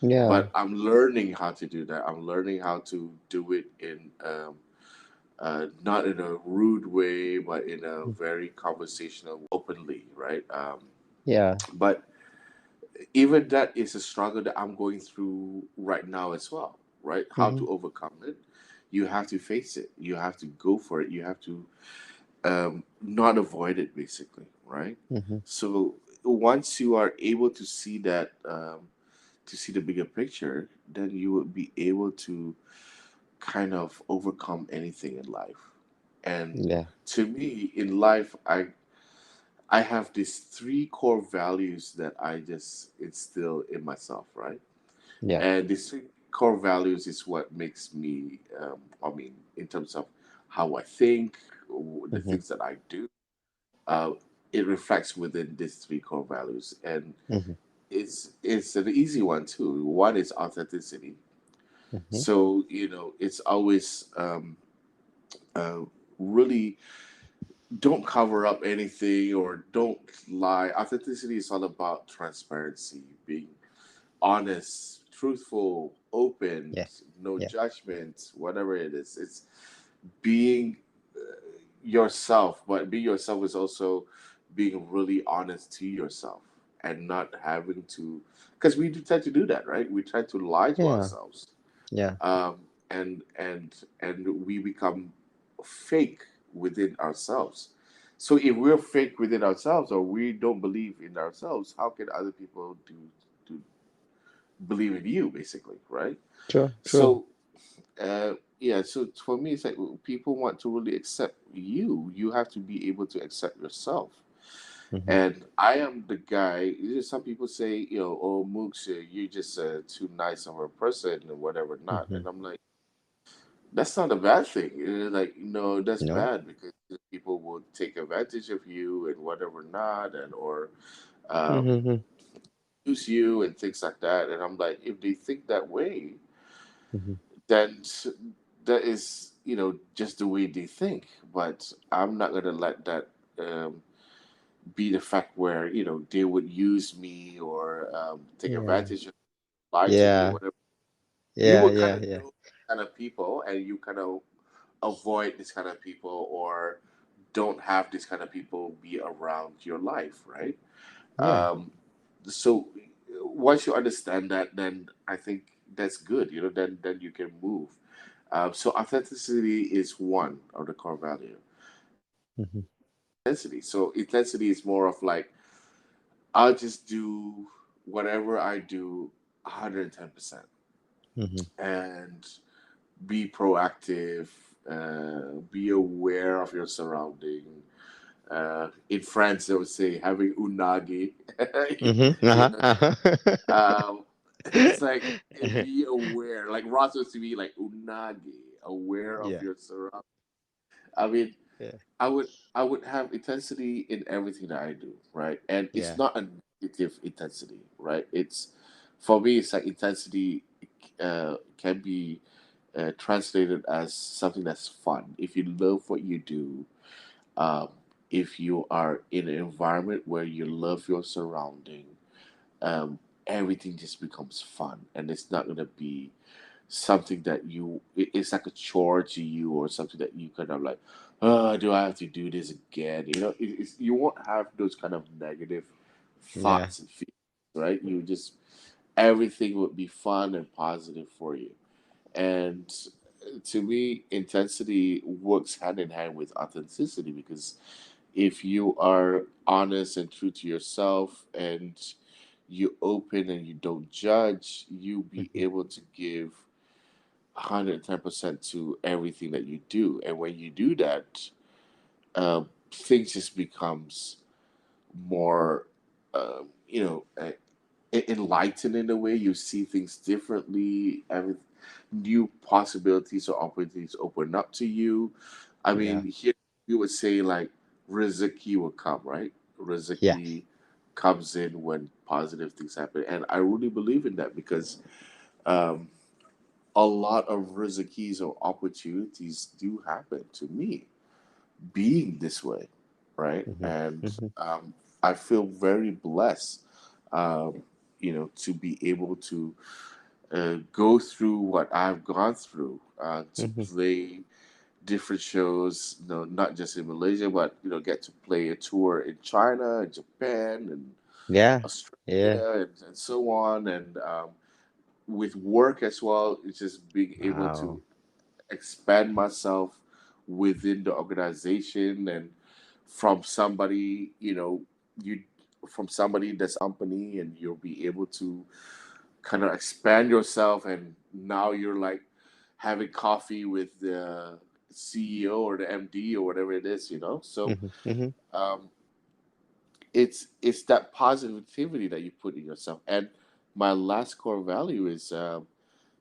Speaker 1: Yeah.
Speaker 2: But I'm learning how to do that. I'm learning how to do it in not in a rude way, but in a
Speaker 1: Mm.
Speaker 2: very conversational, openly, right?
Speaker 1: Yeah.
Speaker 2: But even that is a struggle that I'm going through right now as well, right? How
Speaker 1: Mhm.
Speaker 2: to overcome it. You have to face it. You have to go for it. You have to not avoid it, basically, right?
Speaker 1: Mhm.
Speaker 2: So once you are able to see the bigger picture, then you will be able to kind of overcome anything in life. And
Speaker 1: Yeah.
Speaker 2: to me, in life, I have these three core values that I just instill in myself, right?
Speaker 1: Yeah.
Speaker 2: And these three core values is what makes me, I mean, in terms of how I think, the
Speaker 1: Mhm.
Speaker 2: things that I do, uh, it reflects within these three core values. And
Speaker 1: Mhm.
Speaker 2: it's an easy one too. One is authenticity.
Speaker 1: Mhm.
Speaker 2: So, it's always uh, really don't cover up anything or don't lie. Authenticity is all about transparency, being honest, truthful, open,
Speaker 1: Yeah.
Speaker 2: no
Speaker 1: Yeah.
Speaker 2: judgment, whatever it is. It's being yourself, but being yourself is also being really honest to yourself and not having to, because we do tend to do that, right? We try to lie to
Speaker 1: Yeah.
Speaker 2: ourselves,
Speaker 1: Yeah.
Speaker 2: um, and we become fake within ourselves. So if we're fake within ourselves, or we don't believe in ourselves, how can other people do believe in you, basically, right?
Speaker 1: True. True.
Speaker 2: So yeah, so for me, it's like people want to really accept you. You have to be able to accept yourself.
Speaker 1: Mhm.
Speaker 2: And I am the guy. Some people say, oh, Mooks, you're just too nice of a person and whatever not.
Speaker 1: Mhm.
Speaker 2: And I'm like, that's not a bad thing. Like, no, that's
Speaker 1: No.
Speaker 2: bad because people will take advantage of you and whatever not, and or um,
Speaker 1: Mhm.
Speaker 2: use you and things like that. And I'm like, if they think that way,
Speaker 1: Mhm.
Speaker 2: then that is, just the way they think. But I'm not gonna let that um, be the fact where they would use me or take
Speaker 1: Yeah.
Speaker 2: advantage of, lie to me or
Speaker 1: Yeah.
Speaker 2: whatever. You
Speaker 1: Yeah.
Speaker 2: will kind
Speaker 1: Yeah.
Speaker 2: of
Speaker 1: Yeah.
Speaker 2: know kind of people, and you kind of avoid this kind of people, or don't have this kind of people be around your life, right?
Speaker 1: Yeah.
Speaker 2: So once you understand that, then I think that's good. Then you can move. So authenticity is one of the core value.
Speaker 1: Mhm.
Speaker 2: Intensity. So intensity is more of like, I'll just do whatever I do 110%,
Speaker 1: Mhm.
Speaker 2: and be proactive, be aware of your surrounding. In France, they would say having unagi.
Speaker 1: Mhm.
Speaker 2: you
Speaker 1: Uh-huh.
Speaker 2: know,
Speaker 1: Uh-huh.
Speaker 2: um, it's like be aware. Like Ross was to be like unagi, aware of
Speaker 1: Yeah.
Speaker 2: your surroundings. I mean,
Speaker 1: Yeah.
Speaker 2: I would have intensity in everything that I do, right? And it's
Speaker 1: Yeah.
Speaker 2: not a negative intensity, right? It's for me, it's like intensity can be translated as something that's fun. If you love what you do, um, if you are in an environment where you love your surrounding, um, everything just becomes fun, and it's not gonna be something that it's like a chore to you, or something that you kind of like, oh, do I have to do this again? You won't have those kind of negative
Speaker 1: Yeah.
Speaker 2: thoughts and feelings, right? You just, everything would be fun and positive for you. And to me, intensity works hand in hand with authenticity, because if you are honest and true to yourself, and you open and you don't judge, you be
Speaker 1: Mhm.
Speaker 2: able to give 110% to everything that you do. And when you do that, things just becomes more, uh, you know, enlightened in a way. You see things differently. New possibilities or opportunities open up to you. I
Speaker 1: Yeah.
Speaker 2: mean, here you would say like Riziki will come, right?
Speaker 1: Yes.
Speaker 2: Riziki comes in when positive things happen, and I really believe in that because um, a lot of Rizikis or opportunities do happen to me being this way, right?
Speaker 1: Mm-hmm.
Speaker 2: And
Speaker 1: Mm-hmm.
Speaker 2: I feel very blessed, um, to be able to go through what I've gone through, to
Speaker 1: Mm-hmm.
Speaker 2: play different shows, not just in Malaysia, but get to play a tour in China, and Japan, and
Speaker 1: Yeah. Yeah.
Speaker 2: Australia, and so on, and with work as well, it's just being able to
Speaker 1: Wow.
Speaker 2: expand myself within the organization and from somebody you from somebody that's company, and you'll be able to kind of expand yourself, and now you're like having coffee with the CEO or the MD or whatever it is, so
Speaker 1: Mm-hmm. Mm-hmm.
Speaker 2: um, it's that positivity that you put in yourself. And my last core value is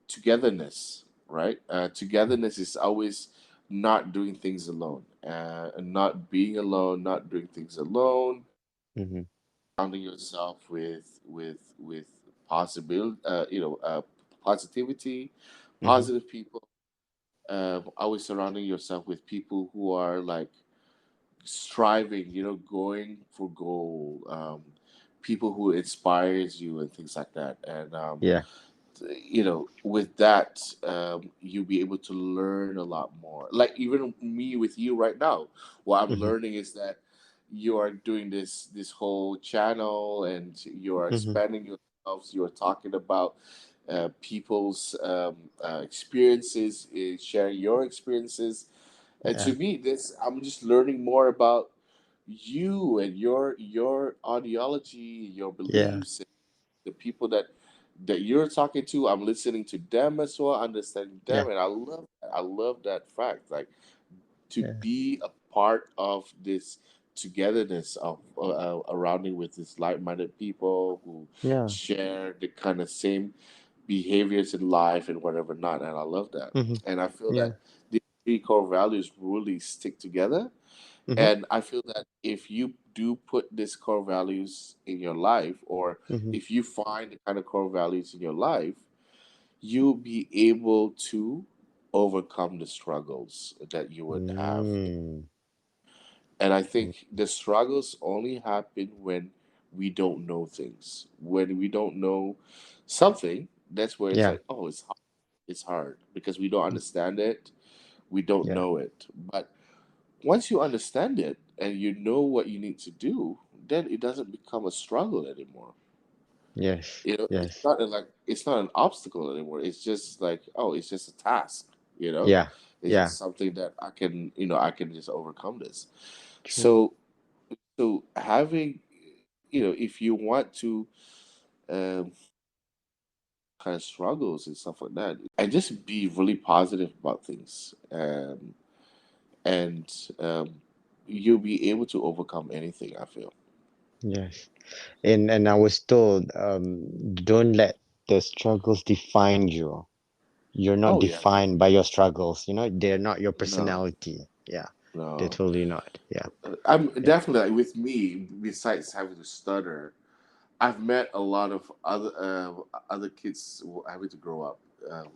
Speaker 2: togetherness, right? Togetherness is always not doing things alone, and not being alone, not doing things alone.
Speaker 1: Mm-hmm.
Speaker 2: Surrounding yourself with possibility, positivity,
Speaker 1: Mm-hmm.
Speaker 2: positive people. Always surrounding yourself with people who are like striving, going for goal. People who inspires you and things like that. And
Speaker 1: Yeah.
Speaker 2: with that, you'll be able to learn a lot more. Like even me with you right now, what I'm
Speaker 1: Mm-hmm.
Speaker 2: learning is that you are doing this whole channel, and you are
Speaker 1: Mm-hmm.
Speaker 2: expanding yourselves. You are talking about people's experiences, sharing your experiences, and
Speaker 1: Yeah.
Speaker 2: to me, this I'm just learning more about you and your ideology, your
Speaker 1: Yeah.
Speaker 2: beliefs, the people that you're talking to. I'm listening to them as well, understanding
Speaker 1: Yeah.
Speaker 2: them, and I love that fact, like to
Speaker 1: Yeah.
Speaker 2: be a part of this togetherness of surrounding with this like-minded people who
Speaker 1: Yeah.
Speaker 2: share the kind of same behaviors in life and whatever not, and I love that.
Speaker 1: Mm-hmm.
Speaker 2: And I feel
Speaker 1: Yeah.
Speaker 2: that these three core values really stick together,
Speaker 1: Mm-hmm.
Speaker 2: and I feel that if you do put these core values in your life, or
Speaker 1: Mm-hmm.
Speaker 2: if you find the kind of core values in your life, you'll be able to overcome the struggles that you would have.
Speaker 1: Mm.
Speaker 2: And I think the struggles only happen when we don't know things. When we don't know something, that's where it's
Speaker 1: Yeah.
Speaker 2: like, oh, it's hard because we don't understand it, we don't
Speaker 1: Yeah.
Speaker 2: know it. But once you understand it and you know what you need to do, then it doesn't become a struggle anymore.
Speaker 1: Yes.
Speaker 2: It's
Speaker 1: Yes.
Speaker 2: not it's not an obstacle anymore. It's just like, oh, it's just a task. You know,
Speaker 1: Yeah.
Speaker 2: it's
Speaker 1: Yeah.
Speaker 2: just something that I can just overcome this.
Speaker 1: True.
Speaker 2: So having, if you want to kind of struggles and stuff like that, and just be really positive about things, and you'll be able to overcome anything, I feel.
Speaker 1: Yes. And I was told, don't let the struggles define you. You're not
Speaker 2: Oh yeah,
Speaker 1: defined by
Speaker 2: definitely.
Speaker 1: your struggles. They're not your
Speaker 2: No,
Speaker 1: personality. Yeah. They're
Speaker 2: no.
Speaker 1: totally not. Yeah.
Speaker 2: I'm
Speaker 1: Yeah.
Speaker 2: definitely like, with me. Besides having to stutter, I've met a lot of other kids having to grow up,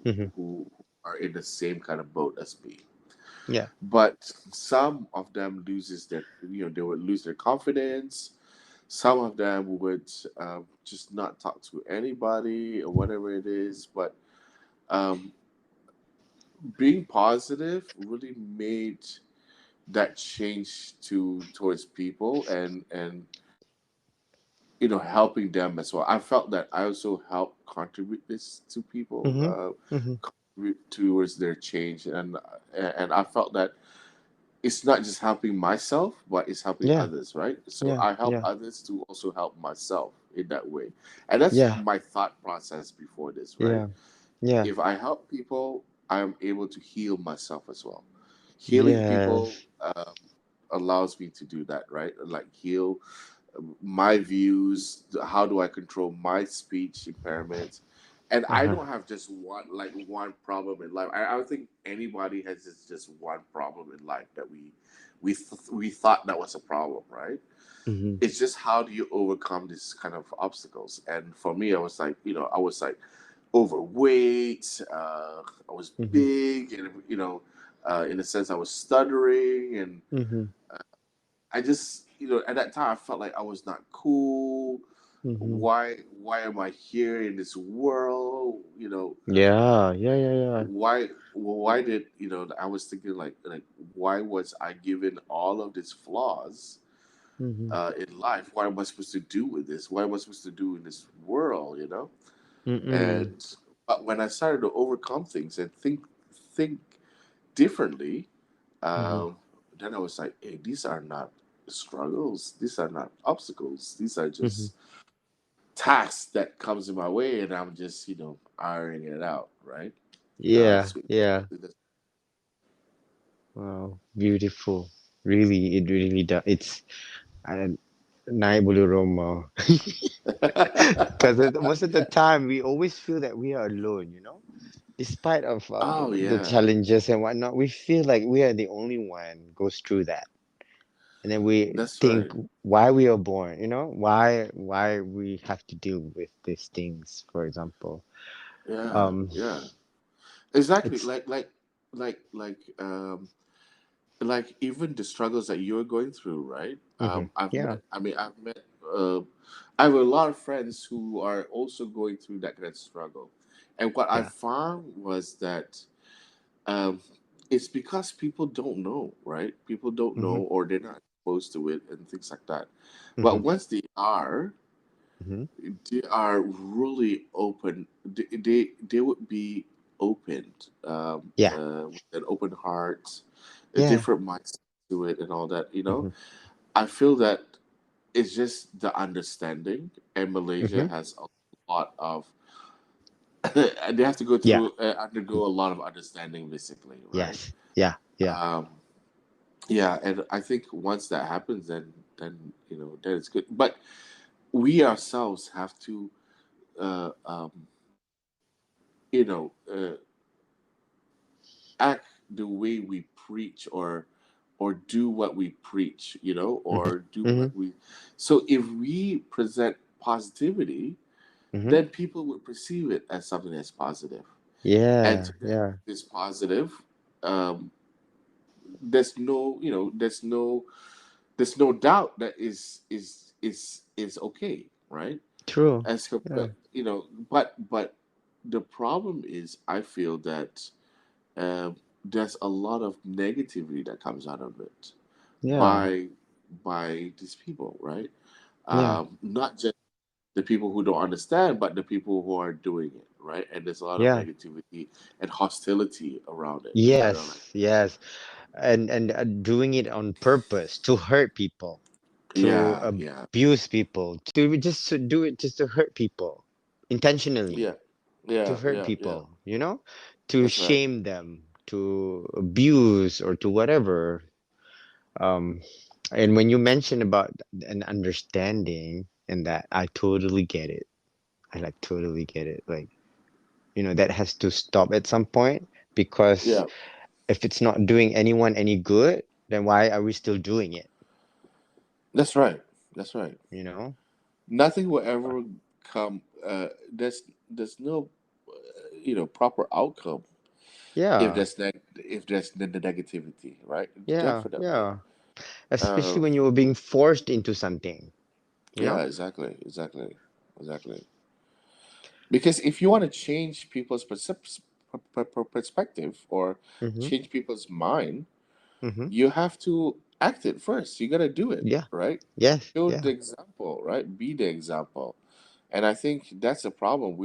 Speaker 1: Mm-hmm.
Speaker 2: who are in the same kind of boat as me.
Speaker 1: Yeah.
Speaker 2: But some of them they would lose their confidence. Some of them would just not talk to anybody or whatever it is. But um, being positive really made that change towards people, and helping them as well. I felt that I also helped contribute this to people,
Speaker 1: Mm-hmm. Mm-hmm.
Speaker 2: contribute towards their change, and I felt that it's not just helping myself, but it's helping
Speaker 1: Yeah.
Speaker 2: others, right? So
Speaker 1: Yeah.
Speaker 2: I help
Speaker 1: Yeah.
Speaker 2: others to also help myself in that way, and that's
Speaker 1: Yeah.
Speaker 2: my thought process before this, right?
Speaker 1: Yeah. Yeah.
Speaker 2: If I help people, I am able to heal myself as well. Healing people
Speaker 1: Yes.
Speaker 2: allows me to do that, right? Like heal my views, how do I control my speech impairments. And I
Speaker 1: Uh-huh.
Speaker 2: don't have just one problem in life. I don't think anybody has just one problem in life that we thought that was a problem, right?
Speaker 1: Mm-hmm.
Speaker 2: It's just how do you overcome these kind of obstacles. And for me, I was like, I was like overweight, I was
Speaker 1: Mm-hmm.
Speaker 2: big, and in a sense I was stuttering, and
Speaker 1: Mm-hmm.
Speaker 2: I just, at that time I felt like I was not cool.
Speaker 1: Mm-hmm.
Speaker 2: Why am I here in this world?
Speaker 1: Yeah, yeah, yeah, yeah.
Speaker 2: Why did, I was thinking like why was I given all of these flaws
Speaker 1: Mm-hmm.
Speaker 2: in life? What am I supposed to do with this? What am I supposed to do in this world?
Speaker 1: Mm-mm.
Speaker 2: And but when I started to overcome things and think differently,
Speaker 1: Mm-hmm.
Speaker 2: um, then I was like, hey, these are not struggles. These are not obstacles. These are
Speaker 1: Mm-hmm.
Speaker 2: just tasks that comes in my way, and I'm just ironing it out, right?
Speaker 1: Yeah,
Speaker 2: So
Speaker 1: yeah. Wow, beautiful. Really, it really does. It's uh, naik bulu roma. Because most of the time we always feel that we are alone, despite of
Speaker 2: Oh
Speaker 1: the
Speaker 2: yeah,
Speaker 1: challenges and whatnot. We feel like we are the only one goes through that, and then we
Speaker 2: that's
Speaker 1: think
Speaker 2: right.
Speaker 1: why we are born. Why we have to deal with these things. For example,
Speaker 2: Yeah,
Speaker 1: um,
Speaker 2: yeah, exactly.
Speaker 1: it's
Speaker 2: Like even the struggles that you're going through, right? I've
Speaker 1: yeah,
Speaker 2: met. I mean, I've met. I have a lot of friends who are also going through that kind of struggle, and what I
Speaker 1: yeah,
Speaker 2: found was that um, it's because people don't know, right? People don't know,
Speaker 1: mm-hmm,
Speaker 2: or they're not exposed to it, and things like that.
Speaker 1: mm-hmm,
Speaker 2: But once
Speaker 1: mm-hmm.
Speaker 2: they are really open. They would be opened,
Speaker 1: Yeah,
Speaker 2: with an open heart, a
Speaker 1: yeah,
Speaker 2: different mindset to it, and all that.
Speaker 1: mm-hmm,
Speaker 2: I feel that it's just the understanding, and Malaysia
Speaker 1: mm-hmm.
Speaker 2: has a lot of. They have to go
Speaker 1: Yeah,
Speaker 2: through undergo a lot of understanding, basically, right?
Speaker 1: yes, yeah, yeah,
Speaker 2: Um, yeah, and I think once that happens, then it's good. But we ourselves have to, uh, um, you know, uh, act the way we preach, or do what we preach,
Speaker 1: mm-hmm,
Speaker 2: or do
Speaker 1: mm-hmm,
Speaker 2: what we. So if we present positivity,
Speaker 1: mm-hmm.
Speaker 2: then people would perceive it as something that's positive. And
Speaker 1: Yeah,
Speaker 2: to them,
Speaker 1: yeah,
Speaker 2: it's positive. Um, there's no doubt that is okay, right?
Speaker 1: true.
Speaker 2: As
Speaker 1: Yeah,
Speaker 2: compared, but the problem is, I feel that um, there's a lot of negativity that comes out of it
Speaker 1: yeah,
Speaker 2: by these people, right?
Speaker 1: yeah,
Speaker 2: Not just the people who don't understand, but the people who are doing it, right? And there's a lot of
Speaker 1: yeah.
Speaker 2: negativity and hostility around it. Like,
Speaker 1: Yes, yes. And doing it on purpose to hurt people, to
Speaker 2: yeah, yeah,
Speaker 1: abuse people, to just to do it just to hurt people
Speaker 2: yeah,
Speaker 1: intentionally, to
Speaker 2: yeah,
Speaker 1: hurt
Speaker 2: yeah, yeah.
Speaker 1: people, to
Speaker 2: That's right.
Speaker 1: shame them, to abuse or to whatever. Um, and when you mention about an understanding and that, I totally get it. I like totally get it. Like, that has to stop at some point because
Speaker 2: Yeah,
Speaker 1: if it's not doing anyone any good, then why are we still doing it?
Speaker 2: that's right. That's right.
Speaker 1: You know?
Speaker 2: Nothing will ever come. There's no, proper outcome if
Speaker 1: Yeah,
Speaker 2: there's the negativity, right?
Speaker 1: yeah,
Speaker 2: Definitely.
Speaker 1: yeah. Especially
Speaker 2: Uh,
Speaker 1: when you're being forced into something, you
Speaker 2: yeah,
Speaker 1: know?
Speaker 2: exactly, exactly, exactly. Because if you want to change people's perspective, or
Speaker 1: Mm-hmm.
Speaker 2: change people's mind,
Speaker 1: Mm-hmm.
Speaker 2: you have to act it first. You got to do it,
Speaker 1: Yeah.
Speaker 2: right?
Speaker 1: Yes.
Speaker 2: Show
Speaker 1: Yeah.
Speaker 2: the example, right? Be the example. And I think that's a problem.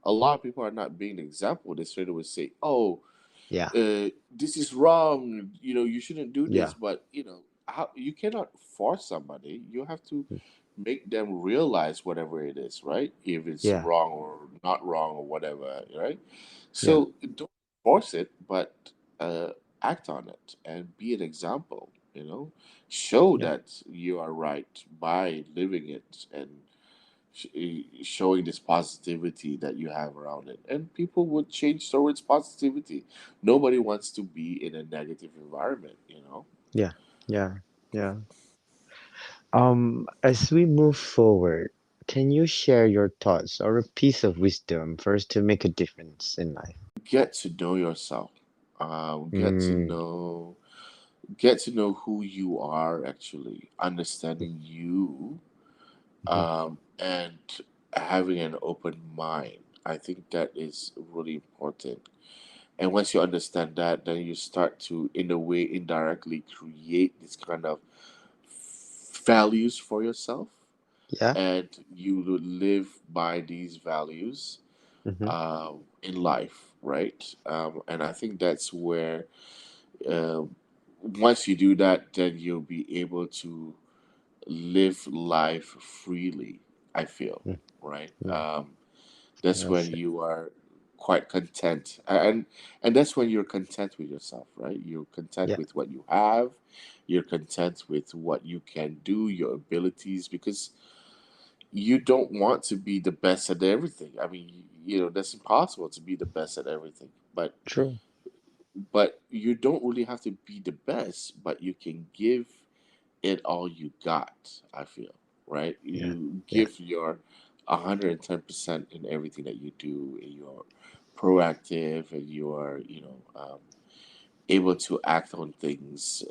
Speaker 2: A lot of people are not being the example. They straight away say, oh,
Speaker 1: Yeah.
Speaker 2: this is wrong. You shouldn't do
Speaker 1: Yeah.
Speaker 2: this. But, how you cannot force somebody. You have to make them realize whatever it is, right? If it's
Speaker 1: Yeah.
Speaker 2: wrong or not wrong or whatever, right?
Speaker 1: Yeah.
Speaker 2: So don't force it, but uh, act on it and be an example. you know, show
Speaker 1: Yeah.
Speaker 2: that you are right by living it and showing this positivity that you have around it, and people would change towards positivity. Nobody wants to be in a negative environment, you know.
Speaker 1: Yeah. Yeah. Yeah. As we move forward, can you share your thoughts or a piece of wisdom for us to make a difference in life?
Speaker 2: Get to know yourself. Get to
Speaker 1: Mm,
Speaker 2: know who you are, actually understanding you,
Speaker 1: mhm.
Speaker 2: and having an open mind. I think that is really important. And once you understand that, then you start to, in a way, indirectly create this kind of values for yourself,
Speaker 1: Yeah.
Speaker 2: and you will live by these values
Speaker 1: Mm-hmm.
Speaker 2: in life, right? And I think that's where, um, once you do that, then you'll be able to live life freely, I feel,
Speaker 1: Mm,
Speaker 2: right?
Speaker 1: yeah.
Speaker 2: That's
Speaker 1: Well
Speaker 2: when
Speaker 1: said.
Speaker 2: you are quite content, and that's when you're content with yourself, right? You're content
Speaker 1: Yeah.
Speaker 2: with what you have, you're content with what you can do, your abilities, because you don't want to be the best at everything. I mean, that's impossible to be the best at everything,
Speaker 1: True.
Speaker 2: but you don't really have to be the best, but you can give it all you got, I feel, right?
Speaker 1: Yeah.
Speaker 2: You
Speaker 1: Yeah.
Speaker 2: give your 110% in everything that you do, and you're proactive, and you are, able to act on things,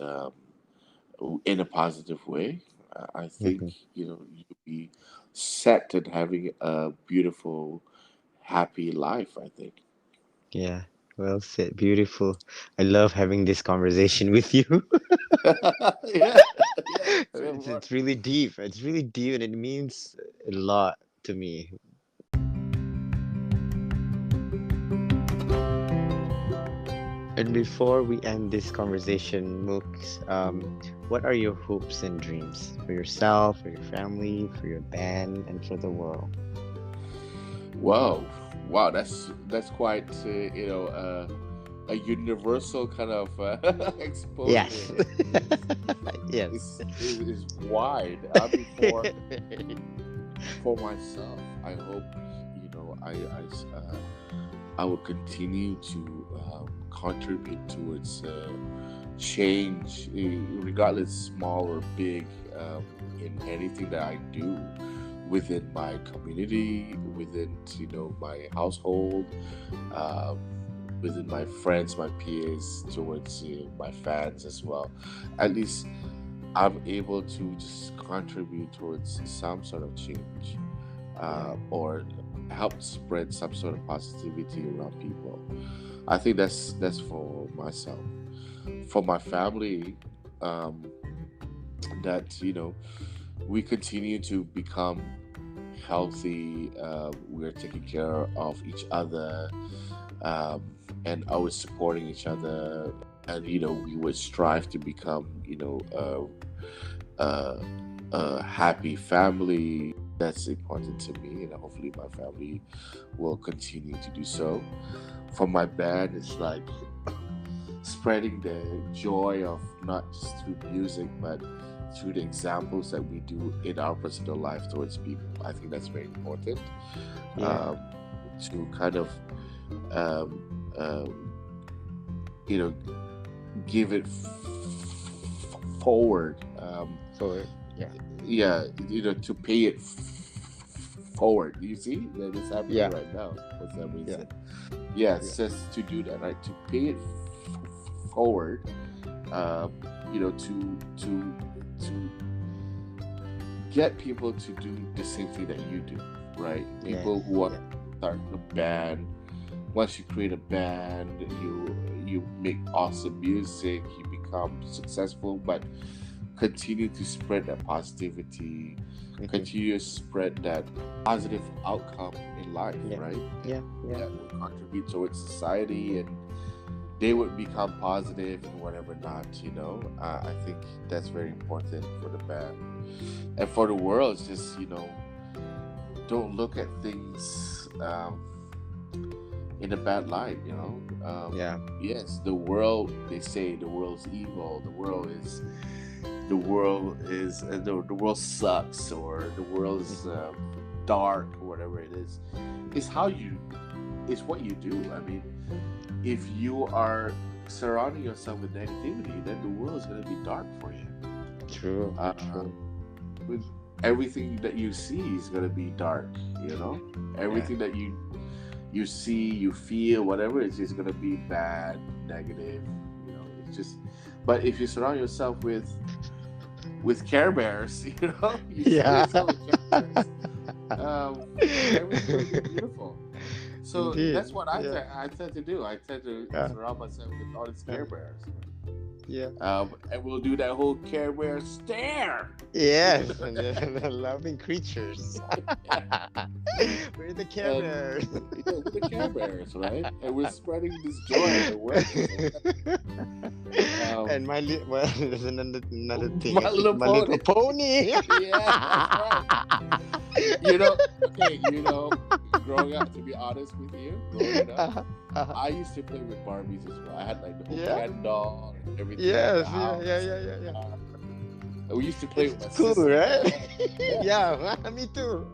Speaker 2: in a positive way. I think,
Speaker 1: Mm-hmm.
Speaker 2: you'll be set and having a beautiful, happy life, I think.
Speaker 1: Yeah. Well said. Beautiful. I love having this conversation with you.
Speaker 2: Yeah, yeah.
Speaker 1: It's really deep. It's really deep and it means a lot to me. And before we end this conversation, Mooks, what are your hopes and dreams for yourself, for your family, for your band, and for the world?
Speaker 2: Wow, wow, that's quite, a universal kind of
Speaker 1: Yes.
Speaker 2: exposure.
Speaker 1: Yes.
Speaker 2: Is wide. I mean, for myself, I hope, I will continue to, contribute towards, change, regardless small or big, in anything that I do within my community, within, my household, um, within my friends, my peers, towards, my fans as well. At least I'm able to just contribute towards some sort of change,
Speaker 1: Yeah.
Speaker 2: or help spread some sort of positivity around people. I think that's for myself. For my family, um, that, we continue to become healthy. We're taking care of each other, um, and always supporting each other. And, we would strive to become, a happy family. That's important to me, and hopefully my family will continue to do so. For my band, it's like spreading the joy of not just through music, but through the examples that we do in our personal life towards people. I think that's very important,
Speaker 1: Yeah.
Speaker 2: um, to kind of, um, you know, give it forward.
Speaker 1: Forward. Yeah.
Speaker 2: Yeah, to pay it forward. You see that is happening
Speaker 1: Yeah.
Speaker 2: right now for some
Speaker 1: Yeah.
Speaker 2: reason. Yeah,
Speaker 1: Yeah.
Speaker 2: it's just to do that, right? To pay it forward. Uh, to get people to do the same thing that you do, right?
Speaker 1: Yes.
Speaker 2: People who are
Speaker 1: Yeah.
Speaker 2: starting a band. Once you create a band, you make awesome music, you become successful, but continue to spread that positivity,
Speaker 1: Mm-hmm.
Speaker 2: continue to spread that positive outcome in life,
Speaker 1: Yeah.
Speaker 2: right? And
Speaker 1: Yeah. Yeah.
Speaker 2: that will contribute towards society, and they would become positive and whatever not, I think that's very important for the band. And for the world, it's just, don't look at things, in a bad light.
Speaker 1: Yeah.
Speaker 2: Yes, the world. They say the world's evil. The world sucks, or the world is
Speaker 1: Mhm.
Speaker 2: dark, or whatever it is. It's how you. It's what you do. I mean, if you are surrounding yourself with negativity, then the world is going to be dark for you.
Speaker 1: True.
Speaker 2: Uh,
Speaker 1: True.
Speaker 2: with everything that you see is going to be dark.
Speaker 1: Yeah.
Speaker 2: Everything that you see, you feel, whatever, it's just going to be bad, negative. It's just. But if you surround yourself with Care Bears, you surround
Speaker 1: Yeah.
Speaker 2: yourself with Care Bears, everything's going to be beautiful. So
Speaker 1: Indeed.
Speaker 2: that's what
Speaker 1: Yeah.
Speaker 2: I tend to do. I tend to
Speaker 1: Yeah.
Speaker 2: surround myself with all these
Speaker 1: Yeah.
Speaker 2: Care Bears.
Speaker 1: Yeah.
Speaker 2: And we'll do that whole Care Bear stare.
Speaker 1: Yes, and the loving creatures.
Speaker 2: Yeah.
Speaker 1: We're the Care
Speaker 2: And
Speaker 1: Bears.
Speaker 2: we're the Care Bears, right? And we're spreading this joy and awareness.
Speaker 1: And well, there's another thing.
Speaker 2: My Little
Speaker 1: My Little
Speaker 2: Pony.
Speaker 1: Pony.
Speaker 2: Yeah, that's right. Okay, growing up, to be honest with you, growing up, I used to play with Barbies as well. I had like the whole
Speaker 1: Yeah.
Speaker 2: Ken doll and everything in the
Speaker 1: Yes.
Speaker 2: house.
Speaker 1: Yeah.
Speaker 2: We used to play with
Speaker 1: It's
Speaker 2: my
Speaker 1: cool,
Speaker 2: sister.
Speaker 1: right?
Speaker 2: Yeah.
Speaker 1: Yeah. Me too.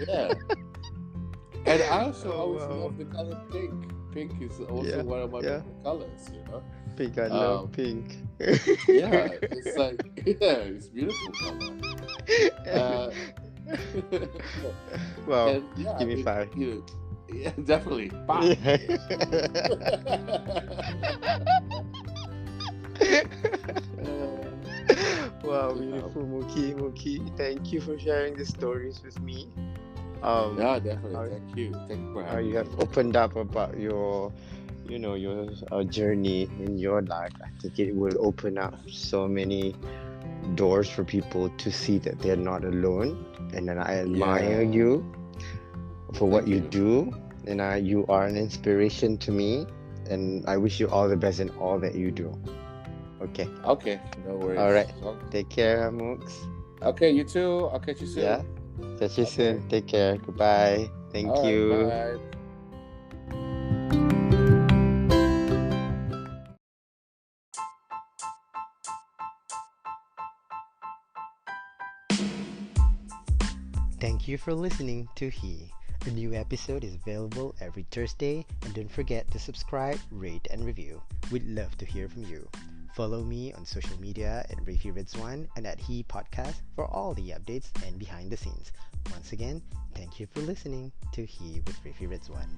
Speaker 2: Yeah. And I also
Speaker 1: Oh
Speaker 2: always
Speaker 1: wow.
Speaker 2: love the color pink. Pink is also
Speaker 1: Yeah.
Speaker 2: one of my
Speaker 1: Yeah.
Speaker 2: favorite colors.
Speaker 1: Pink. I
Speaker 2: Um,
Speaker 1: love pink.
Speaker 2: yeah, it's like, it's beautiful color. Uh,
Speaker 1: Well,
Speaker 2: and yeah,
Speaker 1: give me five.
Speaker 2: yeah, definitely. Pop.
Speaker 1: Wow, beautiful Mookie. Thank you for sharing the stories with me. Um,
Speaker 2: Yeah, definitely.
Speaker 1: how,
Speaker 2: Thank you for
Speaker 1: how
Speaker 2: having
Speaker 1: you
Speaker 2: me.
Speaker 1: have opened up about your, your journey in your life. I think it will open up so many doors for people to see that they're not alone. And then I admire
Speaker 2: Yeah,
Speaker 1: you for what
Speaker 2: thank
Speaker 1: you
Speaker 2: you.
Speaker 1: do, and you are an inspiration to me. And I wish you all the best in all that you do. Okay.
Speaker 2: Okay, no
Speaker 1: All
Speaker 2: worries.
Speaker 1: right. Take care, Mooks.
Speaker 2: Okay, you too. I'll catch you
Speaker 1: Yeah.
Speaker 2: soon.
Speaker 1: Catch you
Speaker 2: Okay.
Speaker 1: soon. Take care. Goodbye. Thank
Speaker 2: All right.
Speaker 1: you.
Speaker 2: Bye.
Speaker 1: Thank you for listening to He. A new episode is available every Thursday, and don't forget to subscribe, rate, and review. We'd love to hear from you. Follow me on social media at Rafi Ridzwan and at He Podcast for all the updates and behind the scenes. Once again, thank you for listening to He with Rafi Ridzwan.